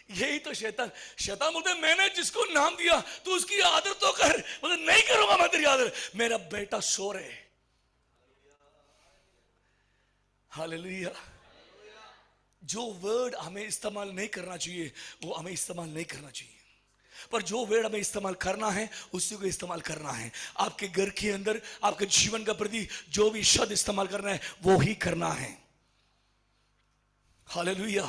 यही तो शैतान बोलते, मैंने जिसको नाम दिया तू उसकी आदर तो कर। बोले नहीं करूंगा मैं तेरी आदर, मेरा बेटा सो रहे। हालेलुया। जो वर्ड हमें इस्तेमाल नहीं करना चाहिए वो हमें इस्तेमाल नहीं करना चाहिए, पर जो वर्ड हमें इस्तेमाल करना है उसी को इस्तेमाल करना है। आपके घर के अंदर, आपके जीवन का प्रति जो भी शब्द इस्तेमाल करना है वो ही करना है। हालेलुया।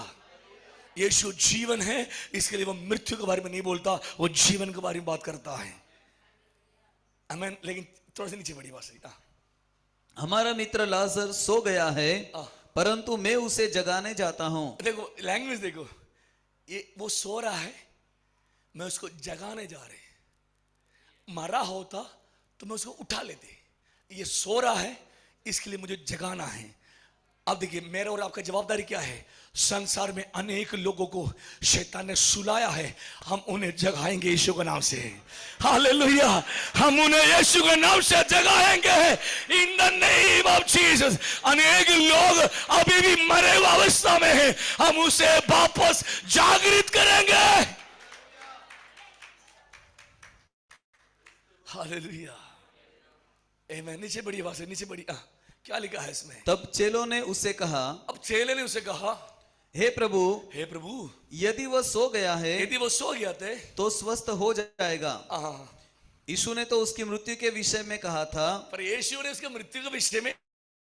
यीशु जीवन है, इसके लिए वो मृत्यु के बारे में नहीं बोलता, वो जीवन के बारे में बात करता है। आमीन। लेकिन थोड़ा सा नीचे बढ़ी बात सही। हमारा मित्र लाजर सो गया है, परंतु मैं उसे जगाने जाता हूं। देखो लैंग्वेज देखो, ये वो सो रहा है, मैं उसको जगाने जा रहे। मरा होता तो मैं उसको उठा लेते, ये सो रहा है इसके लिए मुझे जगाना है। अब देखिए मेरा और आपका जवाबदारी क्या है। संसार में अनेक लोगों को शैतान ने सुलाया है, हम उन्हें जगाएंगे यीशु के नाम से। हालेलुया। हम उन्हें यीशु के नाम से जगाएंगे in the name of Jesus. अनेक लोग अभी भी मरे हुए अवस्था में हैं, हम उसे वापस जागृत करेंगे। हालेलुया। आमीन। नीचे बड़ी आवाज से, नीचे बड़ी। क्या लिखा है इसमें? तब चेलों ने उससे कहा, अब चेले ने उसे कहा, हे प्रभु, हे प्रभु, यदि वह सो गया है, यदि वो सो गया थे तो स्वस्थ हो जाएगा। यीशु ने तो उसकी मृत्यु के विषय में कहा था, पर यीशु ने उसके मृत्यु के विषय में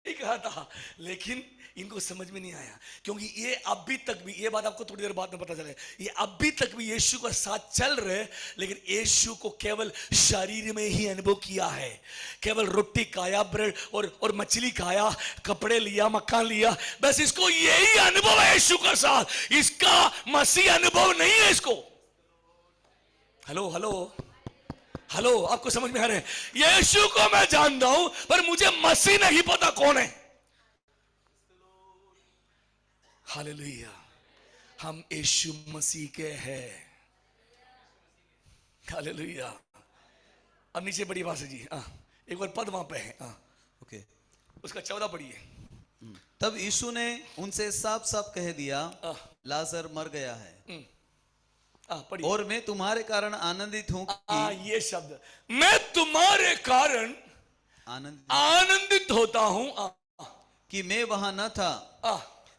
ही कहा था, लेकिन इनको समझ में नहीं आया, क्योंकि ये अभी तक भी, ये बात आपको थोड़ी देर बाद में पता चले, ये अभी तक भी यीशु का साथ चल रहे, लेकिन यीशु को केवल शरीर में ही अनुभव किया है। केवल रोटी खाया, ब्रेड और मछली खाया, कपड़े लिया, मकान लिया, बस इसको यही अनुभव है यीशु का साथ, इसका मसीह अनुभव नहीं है इसको। हेलो हेलो हेलो, आपको समझ में आ रहा है? यीशु को मैं जानता हूं, पर मुझे मसीह नहीं पता कौन है। हालेलुया, हम यीशु मसीह के हैं। हालेलुया। अब नीचे बड़ी बात है जी, एक बार पद वहां पे है, ओके। उसका 14 पढ़िए। तब यीशु ने उनसे साफ साफ कह दिया, लाजर मर गया है, पढ़िए। और मैं तुम्हारे कारण आनंदित हूं कि ये शब्द, मैं तुम्हारे कारण आनंदित होता हूं कि मैं वहां न था,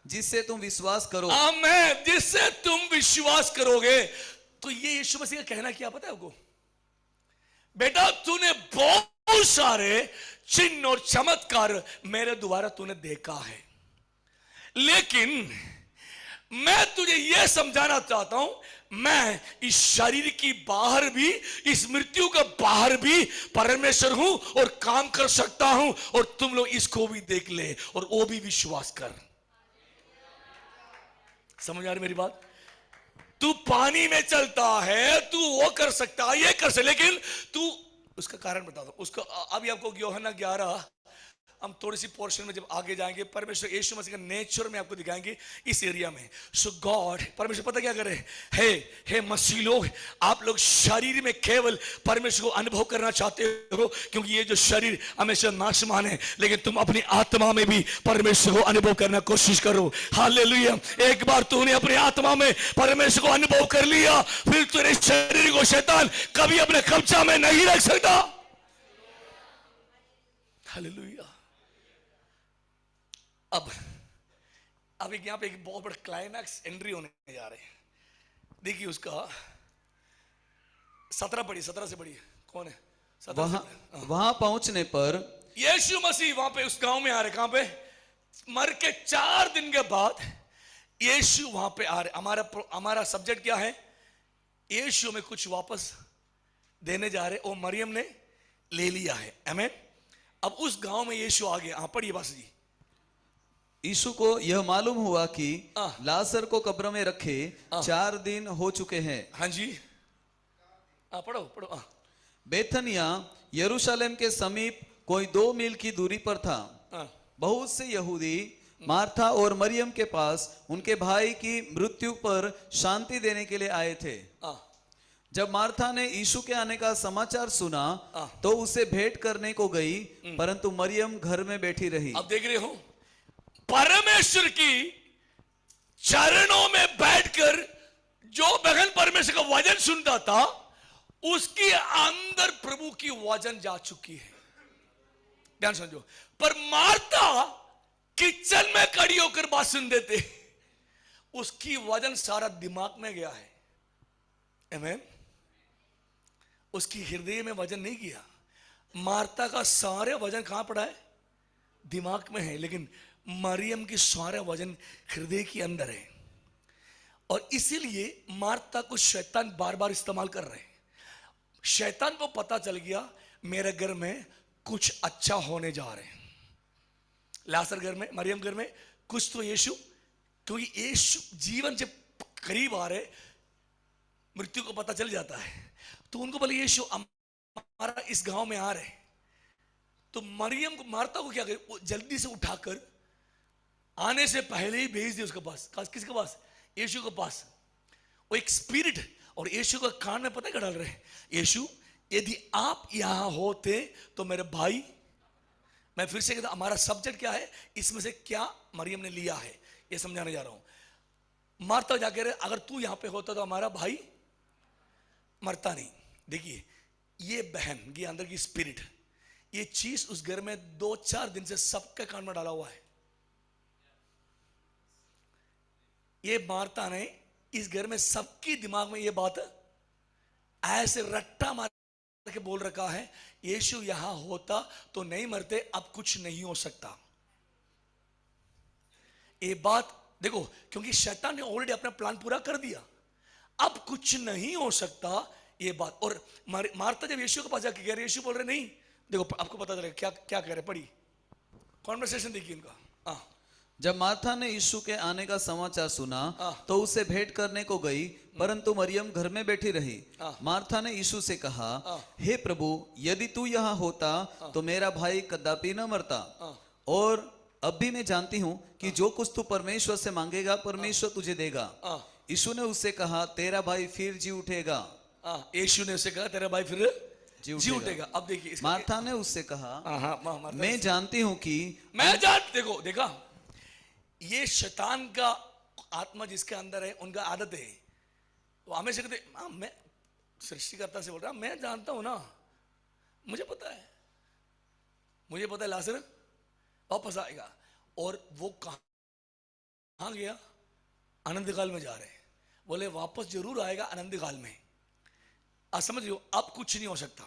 जिससे तुम विश्वास करो। आमेन, जिससे तुम विश्वास करोगे। तो ये यीशु मसीह का कहना क्या पता है आपको? बेटा, तूने बहुत सारे चिन्ह और चमत्कार मेरे द्वारा तूने देखा है, लेकिन मैं तुझे यह समझाना चाहता हूं, मैं इस शरीर की बाहर भी, इस मृत्यु के बाहर भी परमेश्वर हूं और काम कर सकता हूं, और तुम लोग इसको भी देख ले और वो भी विश्वास कर। समझ आ रही मेरी बात? तू पानी में चलता है, तू वो कर सकता है, ये कर सकता, लेकिन तू, उसका कारण बता दो उसका। अभी आपको यूहन्ना 11, हम थोड़ी सी पोर्शन में जब आगे जाएंगे, परमेश्वर यीशु मसीह का नेचर में आपको दिखाएंगे इस एरिया में। सो गॉड, परमेश्वर पता क्या करे, हे मसीह लोग, आप लोग शरीर में केवल परमेश्वर को अनुभव करना चाहते हो, क्योंकि ये जो शरीर हमेशा नाशमान है, लेकिन तुम अपनी आत्मा में भी परमेश्वर को अनुभव करना कोशिश करो। हालेलुया। एक बार तूने अपनी आत्मा में परमेश्वर को अनुभव कर लिया, फिर तेरे शरीर को शैतान कभी अपने कब्जा में नहीं रख सकता। हालेलुया। अब एक यहां पे एक बहुत बड़ा क्लाइमैक्स एंट्री होने जा रहे हैं। देखिए उसका 17 पढ़िए, 17 से पढ़िए। कौन है? वहां पहुंचने पर यीशु मसीह वहां पे उस गांव में आ रहे। कहां पे? मर के 4 दिन के बाद यीशु वहां पे आ रहे। हमारा सब्जेक्ट क्या है? यीशु में कुछ वापस देने जा रहे, और मरियम ने ले लिया है। आमीन। अब उस गांव में यीशु आ गया। पढ़िए बास जी। यीशु को यह मालूम हुआ कि लाजर को कब्र में रखे 4 दिन हो चुके हैं। हाँ जी, पढ़ो पढ़ो। बेथनिया यरूशलेम के समीप कोई 2 मील की दूरी पर था। बहुत से यहूदी मार्था और मरियम के पास उनके भाई की मृत्यु पर शांति देने के लिए आए थे। जब मार्था ने यीशु के आने का समाचार सुना तो उसे भेंट करने को गई, परंतु मरियम घर में बैठी रही। अब देख रहे हो, परमेश्वर की चरणों में बैठकर जो बहन परमेश्वर का वचन सुनता था, उसके अंदर प्रभु की वचन जा चुकी है। ध्यान समझो। पर मार्था किचन में खड़ी होकर बात सुन देते, उसकी वचन सारा दिमाग में गया है। आमीन। उसकी हृदय में वचन नहीं गया। मार्था का सारे वचन कहां पड़ा है? दिमाग में है, लेकिन मरियम की सारे वचन हृदय के अंदर है। और इसीलिए मार्था को शैतान बार बार इस्तेमाल कर रहे हैं। शैतान को पता चल गया मेरे घर में कुछ अच्छा होने जा रहे हैं। लाजर घर में, मरियम घर में कुछ तो यीशु, क्योंकि यीशु जीवन जब करीब आ रहे, मृत्यु को पता चल जाता है, तो उनको बोले यीशु हमारा इस गांव में आ रहे। तो मरियम को, मार्था को क्या करे, वो जल्दी से उठाकर आने से पहले ही भेज दिया उसके पास। किसके पास? यीशु के पास। वो एक स्पिरिट, और यीशु का कान में पता क्या डाल रहे हैं? यीशु, यदि आप यहां होते तो मेरे भाई, मैं फिर से कहता, हमारा सब्जेक्ट क्या है, इसमें से क्या मरियम ने लिया है, ये समझाने जा रहा हूं। मार्था जाके रहे, अगर तू यहां पे होता तो हमारा भाई मरता नहीं। देखिए, ये बहन के अंदर की स्पिरिट, ये चीज उस घर में 2-4 दिन से सबके कान में डाला हुआ है। ये मार्था ने इस घर में सबकी दिमाग में ये बात ऐसे रट्टा मार के बोल रखा है, यीशु यहां होता तो नहीं मरते, अब कुछ नहीं हो सकता। ये बात देखो, क्योंकि शैतान ने ऑलरेडी अपना प्लान पूरा कर दिया, अब कुछ नहीं हो सकता ये बात। और मार्था जब यीशु के पास जाके कह रहे, यीशु बोल रहे नहीं, देखो आपको पता चलेगा क्या क्या कह रहे, पढ़ी कॉन्वर्सेशन देखिए इनका। जब मार्था ने यीशु के आने का समाचार सुना हाँ। तो उसे भेंट करने को गई, परंतु मरियम घर में बैठी रही। हाँ। मार्था ने यीशु से कहा, हाँ। हे प्रभु, यदि तू यहाँ होता तो मेरा भाई कदापि न मरता। हाँ। और अब भी मैं जानती हूँ कि जो कुछ तू परमेश्वर से मांगेगा परमेश्वर तुझे देगा। हाँ। यीशु ने उससे कहा, तेरा भाई फिर जी उठेगा। यीशु ने उसे कहा तेरा भाई फिर जी उठेगा। अब देखिए मार्था ने उससे कहा, मार्था मैं जानती हूँ कि देखो देखा, ये शैतान का आत्मा जिसके अंदर है, उनका आदत है, वो हमेशा कहते मैं सृष्टिकर्ता से बोल रहा, मैं जानता हूं ना, मुझे पता है लाजर वापस आएगा। और वो कहां गया, आनंद काल में जा रहे हैं, बोले वापस जरूर आएगा आनंद काल में। आप समझ लो, अब कुछ नहीं हो सकता।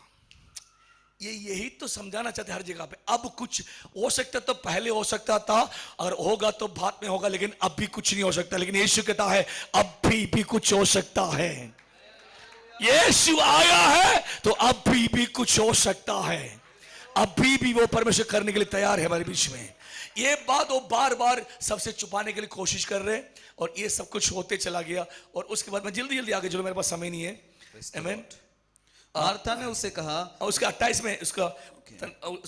ये यही तो समझाना चाहते हर जगह पे, अब कुछ हो सकता तो पहले हो सकता था, और होगा तो बाद में होगा, लेकिन अब भी कुछ नहीं हो सकता। लेकिन यीशु कहता है अब भी कुछ हो सकता है। यीशु आया है तो अब भी कुछ हो सकता है। अभी भी वो परमेश्वर करने के लिए तैयार है हमारे बीच में। ये बात वो बार बार सबसे छुपाने के लिए कोशिश कर रहे, और ये सब कुछ होते चला गया। और उसके बाद मैं जल्दी जल्दी आगे चलो, मेरे पास समय नहीं है। आमीन। मार्था ने उससे कहा, उसका 28 में उसका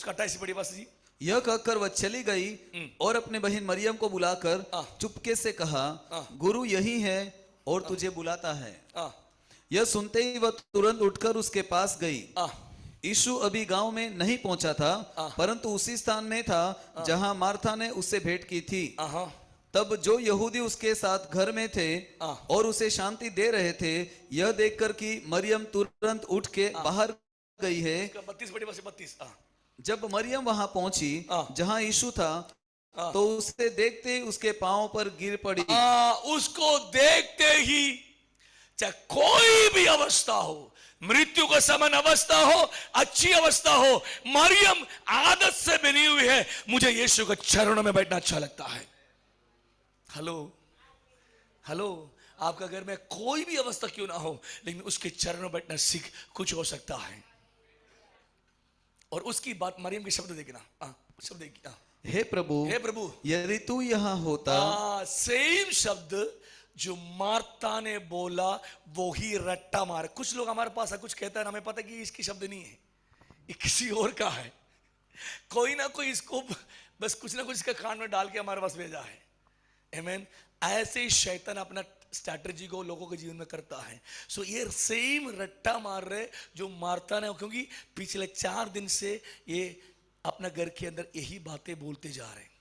28 बड़ी बात जी। यह कहकर वह चली गई और अपने बहन मरियम को बुलाकर चुपके से कहा, गुरु यही है और तुझे बुलाता है। यह सुनते ही वह तुरंत उठकर उसके पास गई। यीशु अभी गांव में नहीं पहुंचा था, परंतु उसी स्थान में था जहां मार्था ने उससे भेंट की थी। तब जो यहूदी उसके साथ घर में थे और उसे शांति दे रहे थे, यह देखकर कि मरियम तुरंत उठ के बाहर गई है। 32 जब मरियम वहां पहुंची जहां यीशु था, तो उसे देखते ही उसके पांव पर गिर पड़ी। उसको देखते ही, चाहे कोई भी अवस्था हो, मृत्यु का समान अवस्था हो, अच्छी अवस्था हो, मरियम आदत से बनी हुई है, मुझे यीशु के चरणों में बैठना अच्छा लगता है। हेलो, आपका घर में कोई भी अवस्था क्यों ना हो, लेकिन उसके चरणों में बैठना सीख, कुछ हो सकता है। और उसकी बात, मरियम के शब्द देखना, शब्द देखना, हे प्रभु, यदि तू यहाँ होता। सेम शब्द जो मार्था ने बोला वो ही रट्टा मार। कुछ लोग हमारे पास कुछ कहता है, हमें पता कि इसकी शब्द नहीं है, ये किसी और का है। कोई ना कोई इसको बस कुछ ना कुछ इसके कान में डाल के हमारे पास भेजा है। आमीन। ऐसे ही शैतान अपना स्ट्रैटेजी को लोगों के जीवन में करता है। सो ये सेम रट्टा मार रहे जो मार्था ने, क्योंकि पिछले 4 दिन से ये अपना घर के अंदर यही बातें बोलते जा रहे हैं।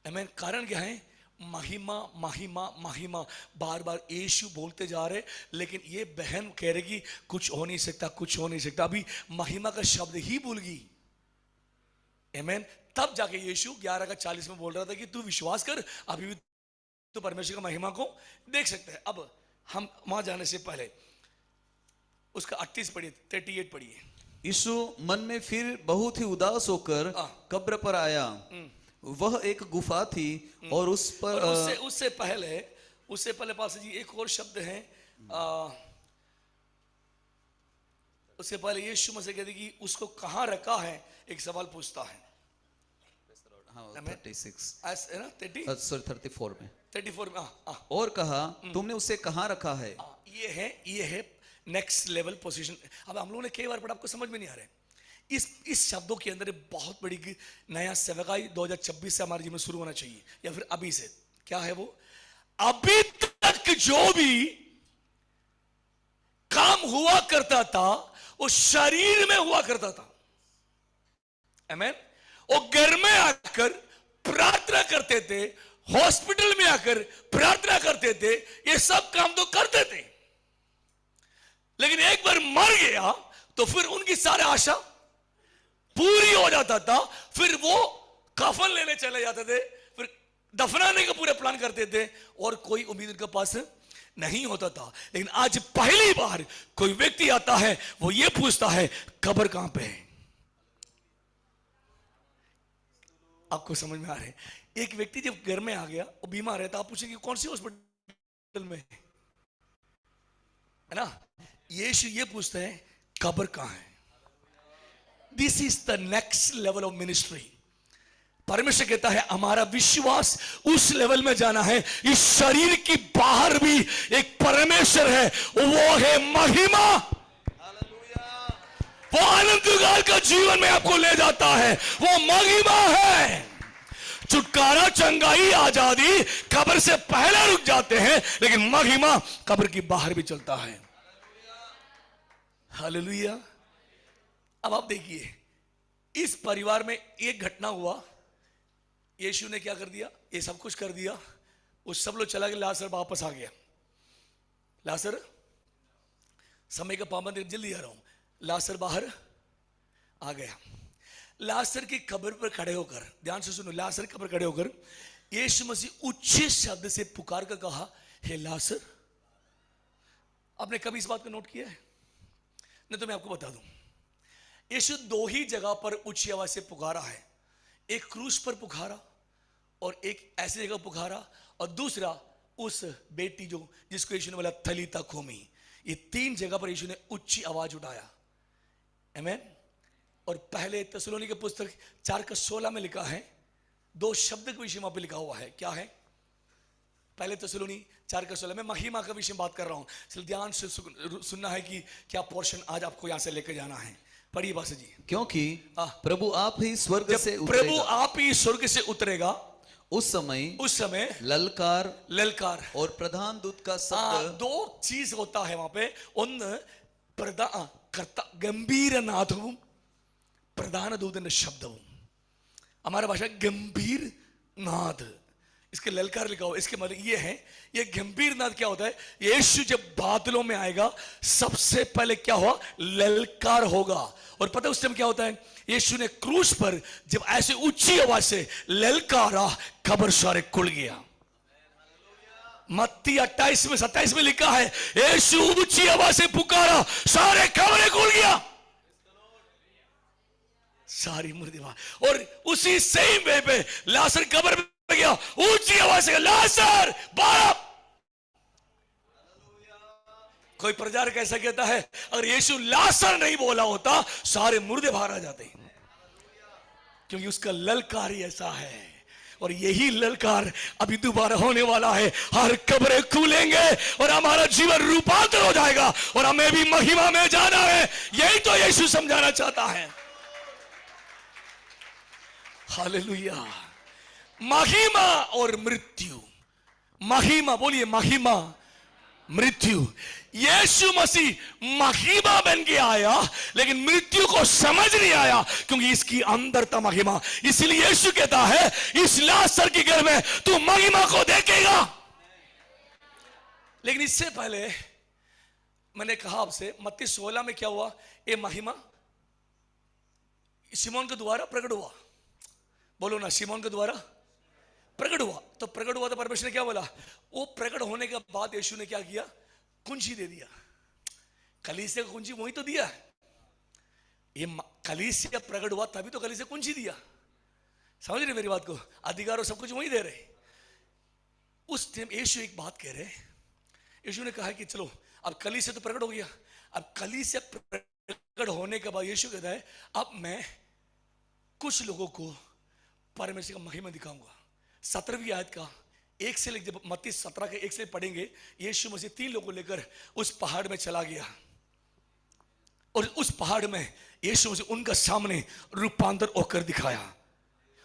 आमीन। कारण क्या है? महिमा महिमा महिमा, बार बार यीशु बोलते जा रहे, लेकिन ये बहन कह रही कि कुछ हो नहीं सकता, कुछ हो नहीं सकता। अभी महिमा का शब्द ही भूल गई। आमीन। तब जाके यीशु 11:40 में बोल रहा था कि तू विश्वास कर, अभी भी तो परमेश्वर की महिमा को देख सकते हैं। अब हम वहां जाने से पहले उसका 38 पढ़िए, 38 पढ़िए। यीशु मन में फिर बहुत ही उदास होकर कब्र पर आया। वह एक गुफा थी और उस पर और उससे पहले पास जी एक और शब्द है। उससे पहले यीशु मसीह कहते कि उसको कहां रखा है, एक सवाल पूछता है। 34 में 34 में और कहा, तुमने उसे कहां रखा है? ये है नेक्स्ट लेवल पोजीशन। अब हम लोगों ने कई बार पढ़ा, आपको समझ में नहीं आ रहा है। इस शब्दों के अंदर बहुत बड़ी नया सेवकाई 2026 से हमारे जीवन में शुरू होना चाहिए, या फिर अभी से। क्या है वो? अभी तक जो भी काम हुआ करता था वो शरीर में हुआ करता था। आमीन। वो घर में आकर प्रार्थना करते थे, हॉस्पिटल में आकर प्रार्थना करते थे, ये सब काम तो करते थे, लेकिन एक बार मर गया तो फिर उनकी सारी आशा पूरी हो जाता था। फिर वो कफन लेने चले जाते थे, फिर दफनाने का पूरे प्लान करते थे, और कोई उम्मीद उनके पास नहीं होता था। लेकिन आज पहली बार कोई व्यक्ति आता है, वो ये पूछता है कब्र कहां पे है। आपको समझ में आ रहा है? एक व्यक्ति जब घर में आ गया, वो बीमार है, तो आप पूछेंगे कौन सी हॉस्पिटल में है ना? यीशु ये पूछते हैं कब्र कहां है? This is the next level of ministry. परमेश्वर कहता है हमारा विश्वास उस लेवल में जाना है, इस शरीर की बाहर भी एक परमेश्वर है, वो है महिमा। वो अनंत काल का जीवन में आपको ले जाता है, वो महिमा है। छुटकारा, चंगाई, आजादी कब्र से पहले रुक जाते हैं, लेकिन महिमा कब्र की बाहर भी चलता है। हालेलुया। अब आप देखिए, इस परिवार में एक घटना हुआ, यीशु ने क्या कर दिया? ये सब कुछ कर दिया, उस सब लोग चला गया, लाजर वापस आ गया। लाजर, समय का पाबंद, जल्दी आ रहा हूं। लाजर बाहर आ गया। लाजर की कब्र पर खड़े होकर, ध्यान से सुनो, लाजर कब्र खड़े होकर यीशु मसीह उच्च शब्द से पुकार कर कहा, हे लाजर। आपने कभी इस बात को नोट किया है? नहीं तो मैं आपको बता दूं, यीशु दो ही जगह पर ऊंची आवाज से पुकारा है। एक क्रूस पर पुकारा और एक ऐसी जगह पुकारा, और दूसरा उस बेटी जो जिसको यीशु ने बोला तलीता कोमी। ये तीन जगह पर यीशु ने ऊंची आवाज उठाया। आमीन। और पहले थिस्सलुनीके की पुस्तक 4:16 में लिखा है, दो शब्द के विषय में पे लिखा हुआ है। क्या है? पहले थिस्सलुनी 4:16 में महिमा का विषय बात कर रहा हूं, इसलिए ध्यान से सुनना है कि क्या पोर्शन आज आपको यहां से लेकर जाना है। पढ़िए बासा जी। क्योंकि प्रभु आप ही स्वर्ग से प्रभु उतरेगा, आप ही स्वर्ग से उतरेगा, उस समय ललकार और प्रधान दूत का शब्द। दो चीज होता है वहां पे। गंभीर नादവും प्रधान दूतन शब्दവും। हमारा भाषा गंभीर नाद, इसके ललकार लिखा हुआ। इसके मतलब ये है, ये गंभीर नाद क्या होता है? यीशु जब बादलों में आएगा, सबसे पहले क्या हुआ? ललकार होगा। और पता है उस टाइम क्या होता है? यीशु ने क्रूस पर जब ऐसे ऊंची आवाज से ललकारा, कब्र सारे खुल गया। मत्ती 28 में लिखा है, यीशु ऊंची आवाज से पुकारा, सारे कब्रें खुल गया, सारी मुर्दे। और उसी सेम वे पे लाजर कब्र में गया, ऊंची आवाज से लाजर बाहर। कोई प्रचारक कैसा कहता है, अगर यीशु लाजर नहीं बोला होता, सारे मुर्दे बाहर आ जाते, क्योंकि उसका ललकार ही ऐसा है। और यही ललकार अभी दोबारा होने वाला है। हर कब्रें खुलेंगे और हमारा जीवन रूपांतर हो जाएगा, और हमें भी महिमा में जाना है। यही तो यीशु समझाना चाहता है। हालेलुया। महिमा और मृत्यु, महिमा, बोलिए महिमा, मृत्यु। यीशु मसीह महिमा बन के आया, लेकिन मृत्यु को समझ नहीं आया, क्योंकि इसकी अंदर था महिमा। इसलिए यीशु कहता है, इस लाजर के घर में तू महिमा को देखेगा। लेकिन इससे पहले मैंने कहा आपसे, मत्ती 16 में क्या हुआ? ये महिमा शिमोन के द्वारा प्रकट हुआ। बोलो ना, शिमोन के द्वारा प्रकट हुआ। तो प्रकट हुआ तो परमेश्वर ने क्या बोला? वो प्रकट होने के बाद यीशु ने क्या किया? कुंजी दे दिया। कलीसिया का कुंजी वही तो दिया। ये कलीसिया प्रकट हुआ तभी तो कलीसिया कुंजी दिया। समझ रहे मेरी बात को? अधिकार और सब कुछ वही दे रहे। उस टाइम यीशु एक बात कह रहे, यीशु ने कहा कि चलो अब कलीसिया तो प्रकट हो गया। अब कलीसिया प्रकट होने के बाद यीशु कहता है, अब मैं कुछ लोगों को परमेश्वर का महिमा दिखाऊंगा। 17वीं आयत का 1 से लेकर, जब मत्ती 17 के 1 से पढ़ेंगे, यीशु मसीह 3 लोगों को लेकर उस पहाड़ में चला गया, और उस पहाड़ में यीशु मसीह उनका सामने रूपांतर होकर दिखाया।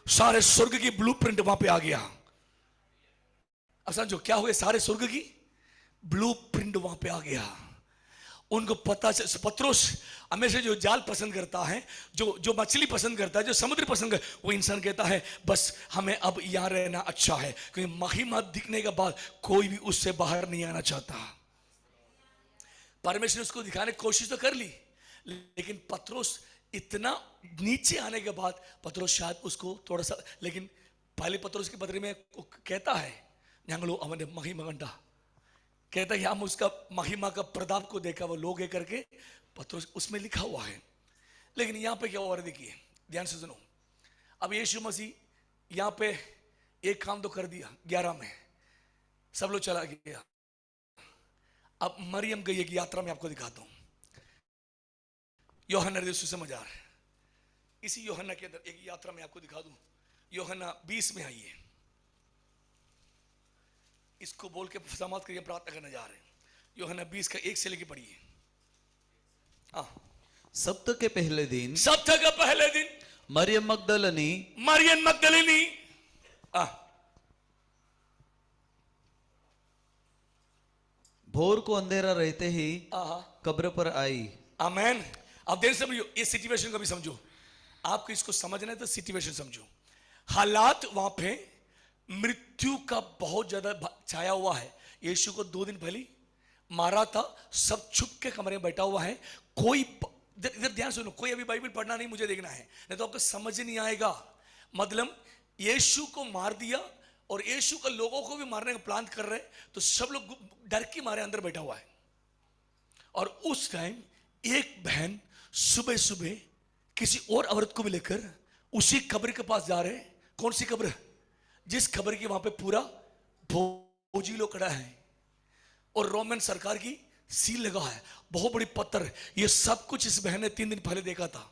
सारे स्वर्ग की ब्लूप्रिंट वहां पे आ गया। अब समझो क्या हुए? सारे स्वर्ग की ब्लूप्रिंट वहां पे आ गया। उनको पता चल, पत्रोस हमेशा जो जाल पसंद करता है, जो मछली पसंद करता है, जो समुद्र पसंद करता है, वो इंसान कहता है बस हमें अब यहां रहना अच्छा है, क्योंकि महिमा दिखने के बाद कोई भी उससे बाहर नहीं आना चाहता। परमेश्वर ने उसको दिखाने की कोशिश तो कर ली, लेकिन पत्रोस इतना नीचे आने के बाद पत्रोस शायद उसको थोड़ा सा, लेकिन पहले पत्रोस के पत्र में कहता है, ഞങ്ങളോ അവന്റെ महिमा കണ്ട, कहता है हम उसका महिमा का प्रताप को देखा, वो लोग करके पत्रोस उसमें लिखा हुआ है। लेकिन यहां पे क्या हुआ देखिए, ध्यान से सुनो। अब यीशु मसीह यहां पे एक काम तो कर दिया 11 में, सब लोग चला गया। अब मरियम गई एक यात्रा में, आपको दिखाता हूं। यूहन्ना सुसमाचार, इसी यूहन्ना के अंदर एक यात्रा में आपको दिखा दूं। यूहन्ना 20 में आइए, इसको बोल के समाप्त करिए, प्रार्थना करने जा रहे हैं। यूहन्ना 20 का 1 से लेके पढ़िए। सप्ताह के पहले दिन, सप्ताह का पहले दिन मरियम मगदलिनी भोर को अंधेरा रहते ही कब्र पर आई। आमेन। अब देर समझो, ये सिचुएशन को भी समझो। आपको इसको समझना है तो सिचुएशन समझो। हालात वहां पे मृत्यु का बहुत ज्यादा छाया हुआ है। यीशु को 2 दिन पहले मारा था, सब छुप के कमरे में बैठा हुआ है। कोई इधर ध्यान सुनो, कोई अभी बाइबल पढ़ना नहीं, मुझे देखना है, नहीं तो आपको समझ नहीं आएगा। मतलब यीशु को मार दिया और यीशु का लोगों को भी मारने का प्लान कर रहे, तो सब लोग डर के मारे अंदर बैठा हुआ है। और उस टाइम एक बहन सुबह सुबह किसी और औरत को भी लेकर उसी कब्र के पास जा रहे। कौन सी कब्र? जिस कब्र की वहां पे पूरा फौजी लोग खड़ा है और रोमन सरकार की सील लगा है, बहुत बड़ी पत्थर। ये सब कुछ इस बहन ने 3 दिन पहले देखा था।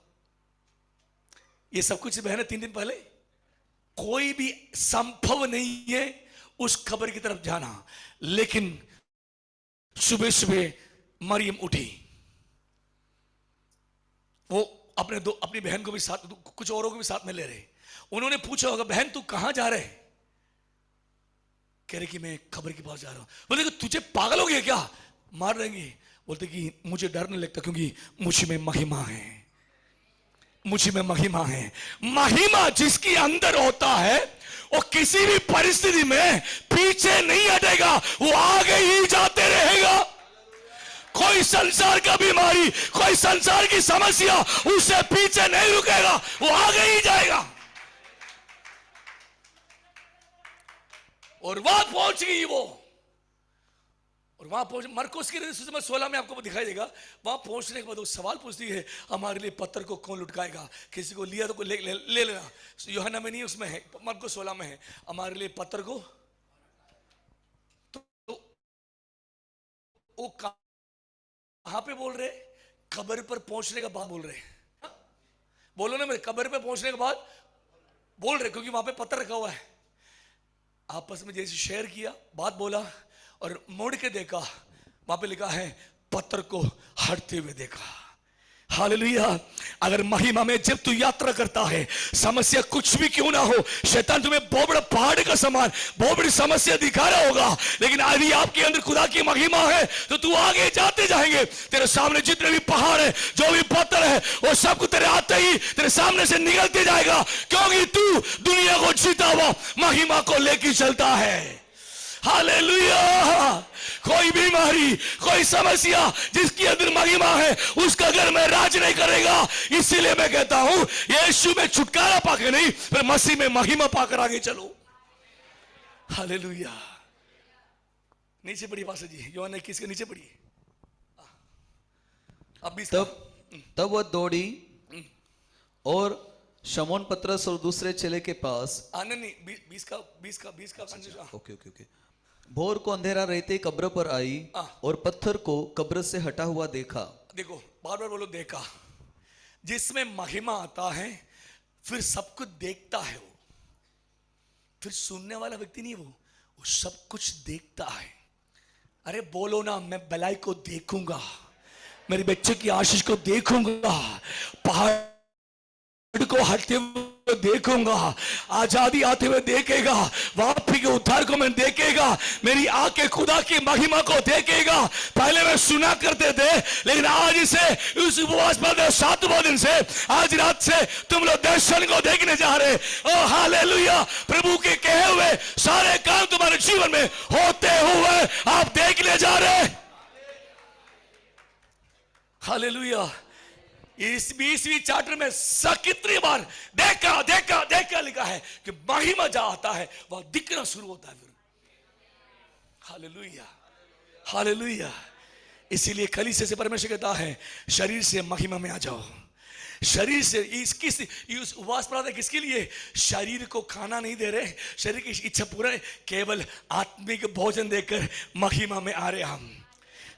ये सब कुछ इस बहन ने 3 दिन पहले, कोई भी संभव नहीं है उस कब्र की तरफ जाना। लेकिन सुबह सुबह मरियम उठी, वो अपनी बहन को भी साथ, कुछ औरों को भी साथ में ले रहे। उन्होंने पूछा होगा, बहन तू कहां जा रहे? कह रहे कि मैं कब्र के पास जा रहा हूं। बोले कि तुझे पागल हो गया क्या, मार देंगे? बोलते कि मुझे डर नहीं लगता, क्योंकि मुझ में महिमा है, मुझ में महिमा है। महिमा जिसके अंदर होता है वो किसी भी परिस्थिति में पीछे नहीं हटेगा, वो आगे ही जाते रहेगा। कोई संसार का बीमारी, कोई संसार की समस्या उससे पीछे नहीं रुकेगा, वो आगे ही जाएगा। और वहां पहुंच गई वो, और वहां पहुंच मरकुस की 16 में आपको दिखाई देगा। वहां पहुंचने के बाद वो सवाल पूछती है, हमारे लिए पत्थर को कौन लुटकाएगा? किसी को लिया तो ले लेना। यूहन्ना में नहीं, उसमें है, मरकुस 16 में है, हमारे लिए पत्थर को। तो वो कहां पे बोल रहे? कब्र पर पहुंचने के बाद बोल रहे। बोलो ना, मेरे कब्र पे पहुंचने के बाद बोल रहे, क्योंकि वहां पे पत्थर रखा हुआ है। आपस में जैसे शेयर किया, बात बोला और मुड़ के देखा, वहां पे लिखा है पत्थर को हटते हुए देखा। हालेलुया। अगर महिमा में जब तू यात्रा करता है, समस्या कुछ भी क्यों ना हो, शैतान तुम्हें बहुत बड़ा पहाड़ का समान बहुत बड़ी समस्या दिखा रहा होगा, लेकिन यदि आपके अंदर खुदा की महिमा है तो तू आगे जाते जाएंगे। तेरे सामने जितने भी पहाड़ है, जो भी पत्थर है, वो सब तेरे आते ही तेरे सामने से निकलते जाएगा, क्योंकि तू दुनिया को जीता हुआ महिमा को लेके चलता है। हालेलुया। कोई बीमारी, कोई समस्या जिसकी अंदर महिमा है, उसका घर में राज नहीं करेगा। इसीलिए मैं कहता हूं, यीशु में छुटकारा पाके नहीं, पर मसीह में महिमा पाकर आगे चलो। हालेलुया। नीचे पढ़िए पास्टर जी, यूहन्ना 21 के नीचे पढ़िए। अब तब वह दौड़ी और शमौन पतरस और दूसरे चेले के पास, नहीं 20 का ओके। भोर को अंधेरा रहते कब्र पर आई और पत्थर को कब्र से हटा हुआ देखा। देखो, बार बार बोलो देखा। जिसमें महिमा आता है, फिर सब कुछ देखता है वो, फिर सुनने वाला व्यक्ति नहीं, वो सब कुछ देखता है। अरे बोलो ना, मैं भलाई को देखूंगा, मेरे बच्चे की आशीष को देखूंगा, पहाड़ को हटते हुए देखूंगा, आजादी आते हुए देखेगा, वापसी के उद्धार को मैं देखेगा, मेरी आंखें खुदा की महिमा को देखेगा। पहले मैं सुना करते थे, लेकिन आज से उस उपवास पर 7वां दिन से आज रात से तुम लोग दर्शन को देखने जा रहे। ओ हालेलुया। प्रभु के कहे हुए सारे काम तुम्हारे जीवन में होते हुए आप देखने जा रहे। हालेलुया। इस 20वीं चैप्टर में कितनी बार देखा लिखा है कि महिमा जहां आता है वह दिखना शुरू होता है फिर। Hallelujah, hallelujah. इसीलिए कलीसिया से परमेश्वर कहता है, शरीर से महिमा में आ जाओ, शरीर से इस उपवास प्रार्थना किसके लिए? शरीर को खाना नहीं दे रहे, शरीर की इच्छा पूरा है, केवल आत्मिक भोजन देकर महिमा में आ रहे हम।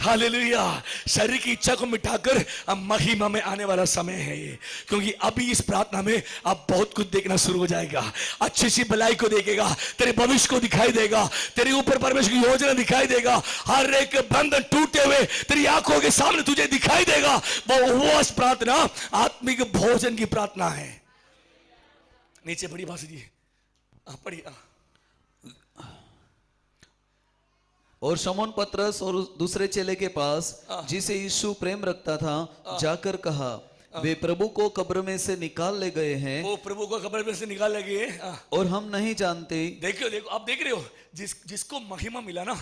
हालेलुया। शरीर की इच्छा को मिटाकर अब महिमा में आने वाला समय है ये, क्योंकि अभी इस प्रार्थना में अब बहुत कुछ देखना शुरू हो जाएगा। अच्छी सी भलाई को देखेगा, तेरे भविष्य को दिखाई देगा, तेरे ऊपर परमेश्वर की योजना दिखाई देगा, हर एक बंधन टूटे हुए तेरी आंखों के सामने तुझे दिखाई देगा। वो उपवास प्रार्थना आत्मिक भोजन की प्रार्थना है। नीचे पढ़ी भाषा जी, पढ़ी। और शमौन पतरस और दूसरे चेले के पास जिसे यीशु प्रेम रखता था जाकर कहा, वे प्रभु को कब्र में से निकाल ले गए हैं। वो प्रभु को कब्र में से निकाल ले गए, और हम नहीं जानते। देखो देखो, आप देख रहे हो, जिसको महिमा मिला ना,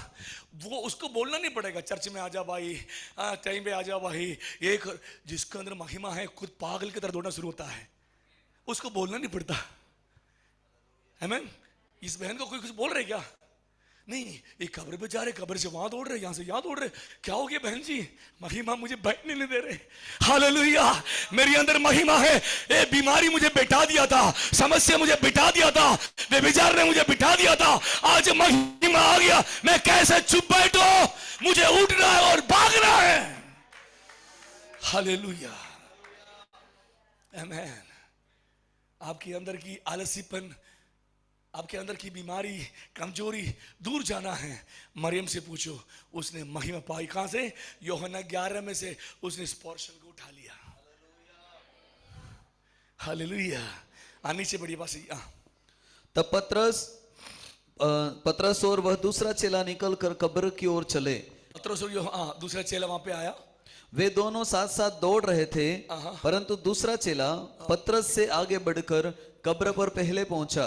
वो उसको बोलना नहीं पड़ेगा चर्च में आ जा भाई, टाइम पे आ जा भाई। एक जिसके अंदर महिमा है खुद पागल की तरह दौड़ना शुरू होता है, उसको बोलना नहीं पड़ता। आमीन। इस बहन को कोई कुछ बोल रहे क्या? नहीं, ये कब्र पे जा रहे, कब्र से वहां दौड़ रहे, यहां से यहां दौड़ रहे। क्या हो गया बहन जी? महिमा मुझे बैठने नहीं दे रहे। हालेलुया। मेरे अंदर महिमा है। ये बीमारी मुझे बिठा दिया था, समस्या मुझे बिठा दिया था, व्यभिचार ने मुझे बिठा दिया था, आज महिमा आ गया। मैं कैसे चुप बैठो? मुझे उठना है और भागना है। हालेलुया। आमीन। आपके अंदर की आलसीपन, आपके अंदर की बीमारी, कमजोरी दूर जाना है। मरियम से पूछो, उसने महिमा पाई। कहां से? यूहन्ना 11 में से उसने स्पर्शन को उठा लिया। हालेलुया। नीचे बढ़िया बात। तब पतरस और वह दूसरा चेला निकल कर कब्र की ओर चले। पतरस और दूसरा चेला वहां पे आया। वे दोनों साथ साथ दौड़ रहे थे, परंतु दूसरा चेला पतरस से आगे बढ़कर कब्र पर पहले पहुंचा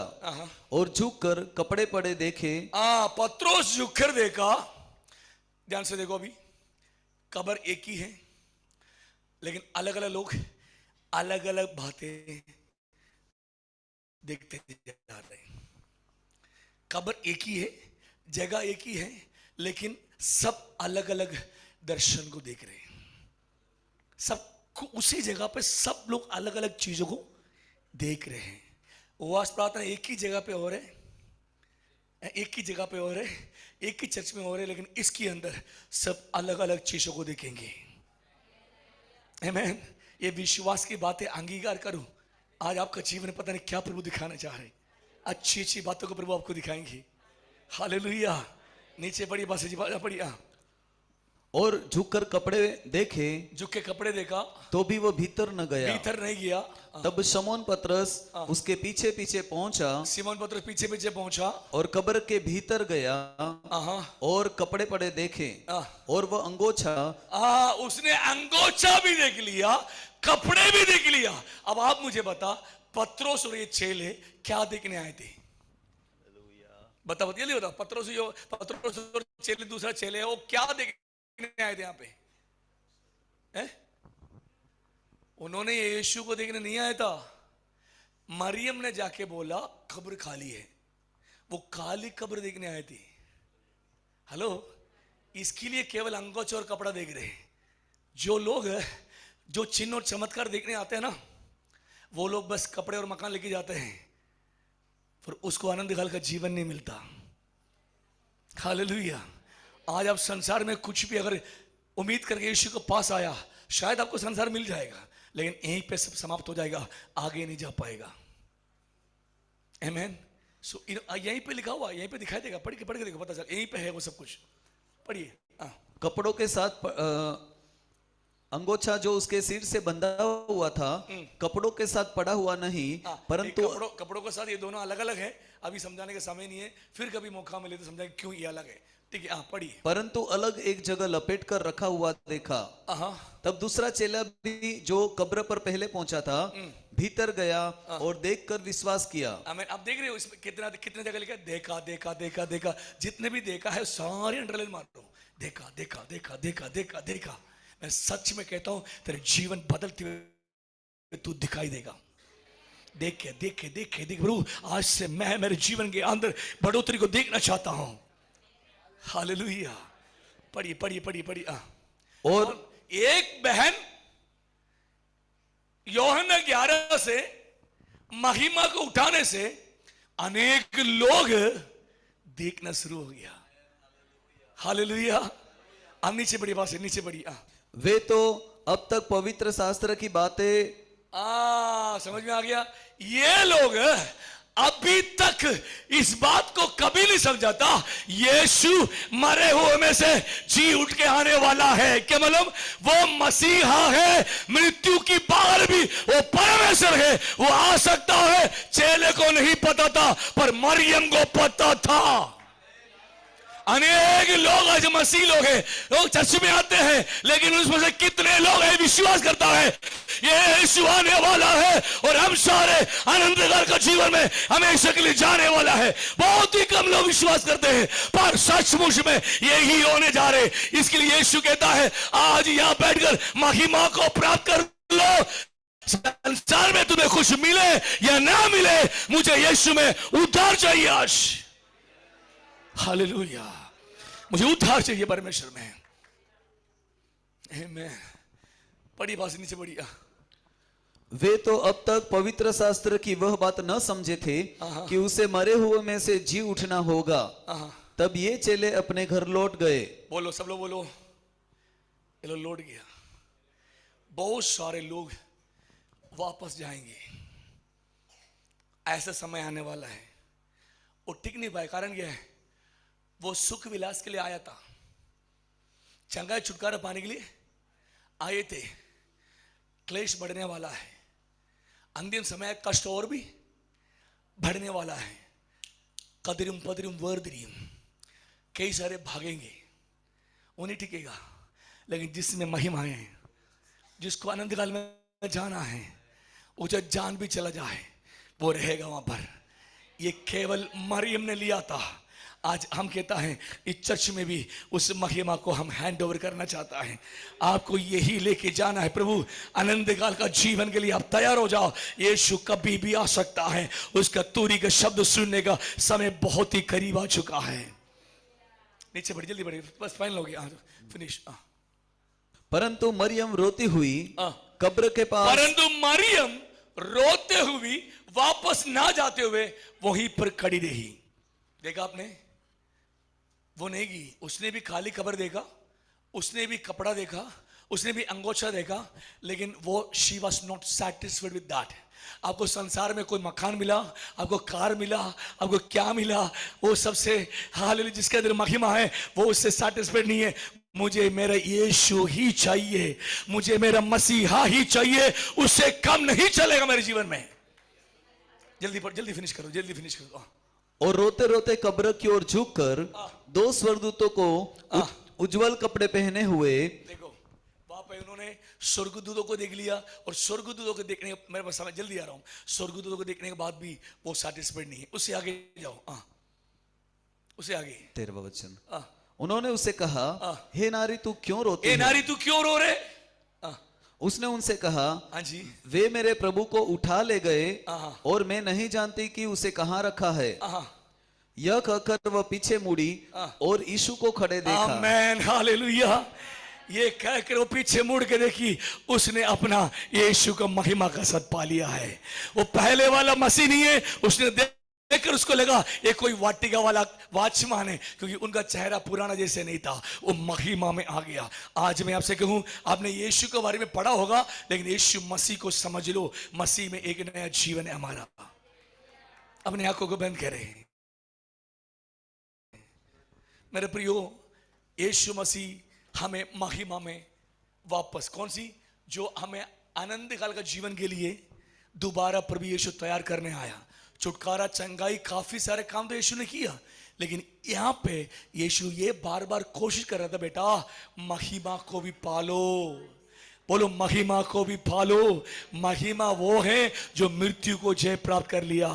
और झुककर कपड़े पड़े देखे। पतरस झुककर देखा। ध्यान से देखो, अभी कब्र एक ही है, लेकिन अलग अलग लोग अलग अलग बातें देखते जा रहे हैं। कब्र एक ही है, जगह एक ही है, लेकिन सब अलग अलग दर्शन को देख रहे हैं। सब उसी जगह पे सब लोग अलग अलग चीजों को देख रहे हैं। उपवास प्रार्थना एक ही जगह पे हो रहे, एक ही जगह पे हो रहे, एक ही चर्च में हो रहे, लेकिन इसके अंदर सब अलग अलग चीजों को देखेंगे। आमीन। ये विश्वास की बातें अंगीकार करो। आज आपका जीवन पता नहीं क्या प्रभु दिखाना चाह रहे, अच्छी अच्छी बातों को प्रभु आपको दिखाएंगे। हालेलुया। नीचे बड़ी बात बढ़िया। और झुककर कपड़े देखे, झुक के कपड़े देखा, तो भी वो भीतर न गया। भीतर नहीं गया। तब शमौन पतरस उसके पीछे पीछे पहुंचा। सिमोन पतरस पीछे पीछे पहुंचा और कब्र के भीतर गया और कपड़े पड़े देखे, और वह अंगोछा, उसने अंगोछा भी देख लिया, कपड़े भी देख लिया। अब आप मुझे बता, पतरस और ये चेले क्या देखने आए थे? बता जल्दी बता। पतरस और चेले, दूसरा चेले है, वो क्या देखने आए थे यहाँ पे? उन्होंने यीशु को देखने नहीं आया था। मरियम ने जाके बोला कब्र खाली है, वो खाली कब्र देखने आए थे। हेलो। इसके लिए केवल अंगोछा और कपड़ा देख रहे हैं। जो लोग जो चिन्ह और चमत्कार देखने आते हैं ना, वो लोग बस कपड़े और मकान लेके जाते हैं, पर उसको आनंद काल का जीवन नहीं मिलता। हालेलुया। आज आप संसार में कुछ भी अगर उम्मीद करके यीशु के पास आया, शायद आपको संसार मिल जाएगा, लेकिन यहीं पे सब समाप्त हो जाएगा, आगे नहीं जा पाएगा। आमीन। सो यहीं पे लिखा हुआ, यहीं पे दिखाई देगा। पढ़ के देखो, पता चल यहीं पे है वो सब कुछ। पढ़िए। कपड़ों के साथ अंगोछा जो उसके सिर से बंधा हुआ था, कपड़ों के साथ पड़ा हुआ नहीं, परंतु कपड़ों के साथ ये दोनों अलग अलग है। अभी समझाने का समय नहीं है, फिर कभी मौका मिले तो समझाएंगे क्यों ये अलग है। ठीक है, पढ़िए। परंतु अलग एक जगह लपेट कर रखा हुआ देखा। तब दूसरा चेला भी जो कब्र पर पहले पहुंचा था, भीतर गया और देखकर विश्वास किया। आमीन। आप देख रहे हो इसमें कितने जगह लिखा है? देखा देखा देखा देखा। जितने भी देखा है सारे अंडरलाइन मार दो। देखा देखा देखा देखा देखा देखा। मैं सच में कहता हूं, तेरे जीवन बदलते हुए तू दिखाई देगा। देखे देखे देखे देख प्रभु, आज से मैं मेरे जीवन के अंदर बढ़ोतरी को देखना चाहता हूं। हालेलुया। पढ़िए पढ़िए पढ़िए पढ़िए। और एक बहन यूहन्ना से, महिमा को उठाने से अनेक लोग देखना शुरू हो गया। हालेलुया। अब नीचे बढ़िए, बात से नीचे बढ़िए। वे तो अब तक पवित्र शास्त्र की बातें समझ में आ गया। ये लोग अभी तक इस बात को कभी नहीं समझा था यीशु मरे हुए में से जी उठ के आने वाला है। क्या मतलब? वो मसीहा है, मृत्यु की बाहर भी वो परमेश्वर है, वो आ सकता है। चेले को नहीं पता था पर मरियम को पता था। अनेक लोग आज मसीह लोग हैं, लोग चर्च में आते हैं, लेकिन उसमें से कितने लोग हैं विश्वास करता है ये यीशु आने वाला है और हम सारे आनंदगार का जीवन में हमेशा के लिए जाने वाला है। बहुत ही कम लोग विश्वास करते हैं, पर सचमुच में यही होने जा रहे। इसके लिए यीशु कहता है आज यहां बैठकर महिमा को प्राप्त कर लो। संसार में तुम्हें कुछ मिले या ना मिले, मुझे यीशु में उद्धार चाहिए। आज हालेलुया, मुझे उद्धार चाहिए परमेश्वर में। आमीन। पढ़ी बात नीचे बढ़िया। वे तो अब तक पवित्र शास्त्र की वह बात न समझे थे कि उसे मरे हुए में से जी उठना होगा। तब ये चेले अपने घर लौट गए। बोलो, सब लोग बोलो, ये लोग लौट गया। बहुत सारे लोग वापस जाएंगे। ऐसा समय आने वाला है, वो टिक नहीं पाए। कारण क्या है? वो सुख विलास के लिए आया था, चंगाई छुटकारा पाने के लिए आए थे। क्लेश बढ़ने वाला है, अंतिम समय कष्ट और भी बढ़ने वाला है। कदरिम पदरिम वर्दरिम, कई सारे भागेंगे, वो नहीं टिकेगा। लेकिन जिसमें महिमा है, जिसको आनंद काल में जाना है, वो जब जान भी चला जाए वो रहेगा वहां पर। ये केवल मरियम ने लिया था। आज हम कहता है इस चर्च में भी उस महिमा को हम हैंड ओवर करना चाहता है। आपको यही लेके जाना है। प्रभु आनंद काल का जीवन के लिए आप तैयार हो जाओ। यीशु कभी भी आ सकता है। उसका तुरी का शब्द सुनने का समय बहुत ही करीब आ चुका है। नीचे बढ़, जल्दी बढ़िए, बस फाइनल हो गया, फिनिश। परंतु मरियम रोती हुई कब्र के पास, परंतु मरियम रोते हुई वापस ना जाते हुए वहीं पर खड़ी रही। देखा आपने? वो नहीं गई, उसने भी खाली कब्र देखा, उसने भी कपड़ा देखा, उसने भी अंगोछा देखा, लेकिन वो she was not satisfied with that. आपको संसार में कोई मकान मिला, आपको कार मिला, आपको क्या मिला, वो सबसे हालेलुया जिसके अंदर महिमा है वो उससे सेटिस्फाइड नहीं है। मुझे मेरा यीशु ही चाहिए, मुझे मेरा मसीहा ही चाहिए, उससे कम नहीं चलेगा मेरे जीवन में। जल्दी फिनिश करो, जल्दी फिनिश करो। और रोते रोते कब्र की ओर झुककर दो स्वर्गदूतों को उज्जवल कपड़े पहने हुए, देखो वहां पे उन्होंने स्वर्गदूतों को देख लिया। और स्वर्गदूतों को देखने, मेरे पास समझ, जल्दी आ रहा हूं। स्वर्गदूतों को देखने के बाद भी वो सेटिस्फाइड नहीं है। उससे आगे जाओ, उससे आगे 13वां वचन। उन्होंने उससे कहा, हे नारी तू क्यों रोती है? नारी तू क्यों रो रहे? उसने उनसे कहा, हाँ जी, वे मेरे प्रभु को उठा ले गए और मैं नहीं जानती कि उसे कहां रखा है। यह कहकर वह पीछे मुड़ी और यीशु को खड़े देखा। आमेन, हालेलुया। ये कहकर वो पीछे मुड़ के देखी, उसने अपना यीशु का महिमा का सद पा लिया है। वो पहले वाला मसीह नहीं है। उसने देखकर उसको लगा ये कोई वाटिका वाला वॉचमैन है, क्योंकि उनका चेहरा पुराना जैसे नहीं था, वो महिमा में आ गया। आज मैं आपसे कहूं, आपने यीशु के बारे में पढ़ा होगा, लेकिन यीशु मसीह को समझ लो। मसीह में एक नया जीवन है हमारा। अपने आंखों को बंद करें मेरे प्रियो। यीशु मसीह हमें महिमा में वापस, कौन सी, जो हमें आनंद काल का जीवन के लिए दोबारा प्रभु यीशु तैयार करने आया। छुटकारा, चंगाई, काफी सारे काम तो यीशु ने किया, लेकिन यहां पे यीशु ये बार बार कोशिश कर रहा था, बेटा महिमा को भी पालो। बोलो, महिमा को भी पालो। महिमा वो है जो मृत्यु को जय प्राप्त कर लिया।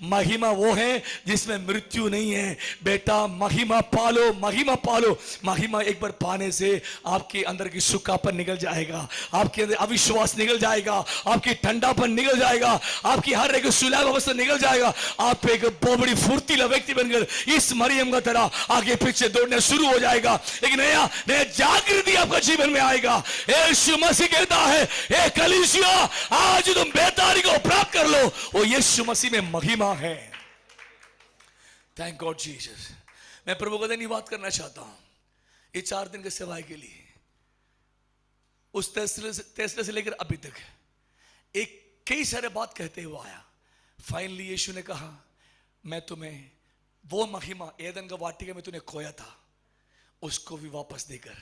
महिमा वो है जिसमें मृत्यु नहीं है। बेटा महिमा पालो, महिमा पालो। महिमा एक बार पाने से आपके अंदर की सूखापन निकल जाएगा, आपके अंदर अविश्वास निकल जाएगा, आपकी ठंडापन निकल जाएगा, आपकी हर एक सुलभ अवस्था निकल जाएगा। आप एक बहुत बड़ी फुर्तीला व्यक्ति बनकर इस मरियम का तरह आगे पीछे दौड़ने शुरू हो जाएगा। एक नया जागृति आपका जीवन में आएगा। यीशु मसीह कहता है, ए कलीसिया, आज तुम बेतारी को प्राप्त कर लो, वो यीशु मसीह में महिमा है। Thank God Jesus. मैं प्रभु को धन्यवाद बात करना चाहता हूं ये 4 दिन के सेवाई के लिए। उस तेसरे से लेकर अभी तक एक कई सारे बात कहते हुए आया। फाइनली यीशु ने कहा, मैं तुम्हें वो महिमा एदन का वाटिका में तूने खोया था, उसको भी वापस देकर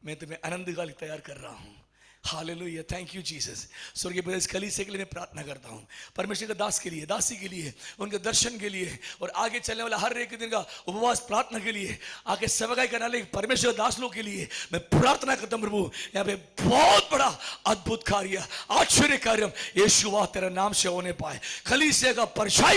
मैं तुम्हें आनंद का तैयार कर रहा हूं। Hallelujah, thank you Jesus. स्वर्गीय पिता, इस कलीसिया के लिए मैं प्रार्थना करता हूं, परमेश्वर के दास के लिए, दासी के लिए, उनके दर्शन के लिए और आगे चलने वाला हर एक दिन का उपवास प्रार्थना के लिए, आगे सेवकाई करने वाले परमेश्वर के दास लोग के लिए मैं प्रार्थना करता हूं। प्रभु, यहाँ पे बहुत बड़ा अद्भुत कार्य, आश्चर्य कार्य यीशु तेरे नाम से होने पाए। कलीसिया का परछाई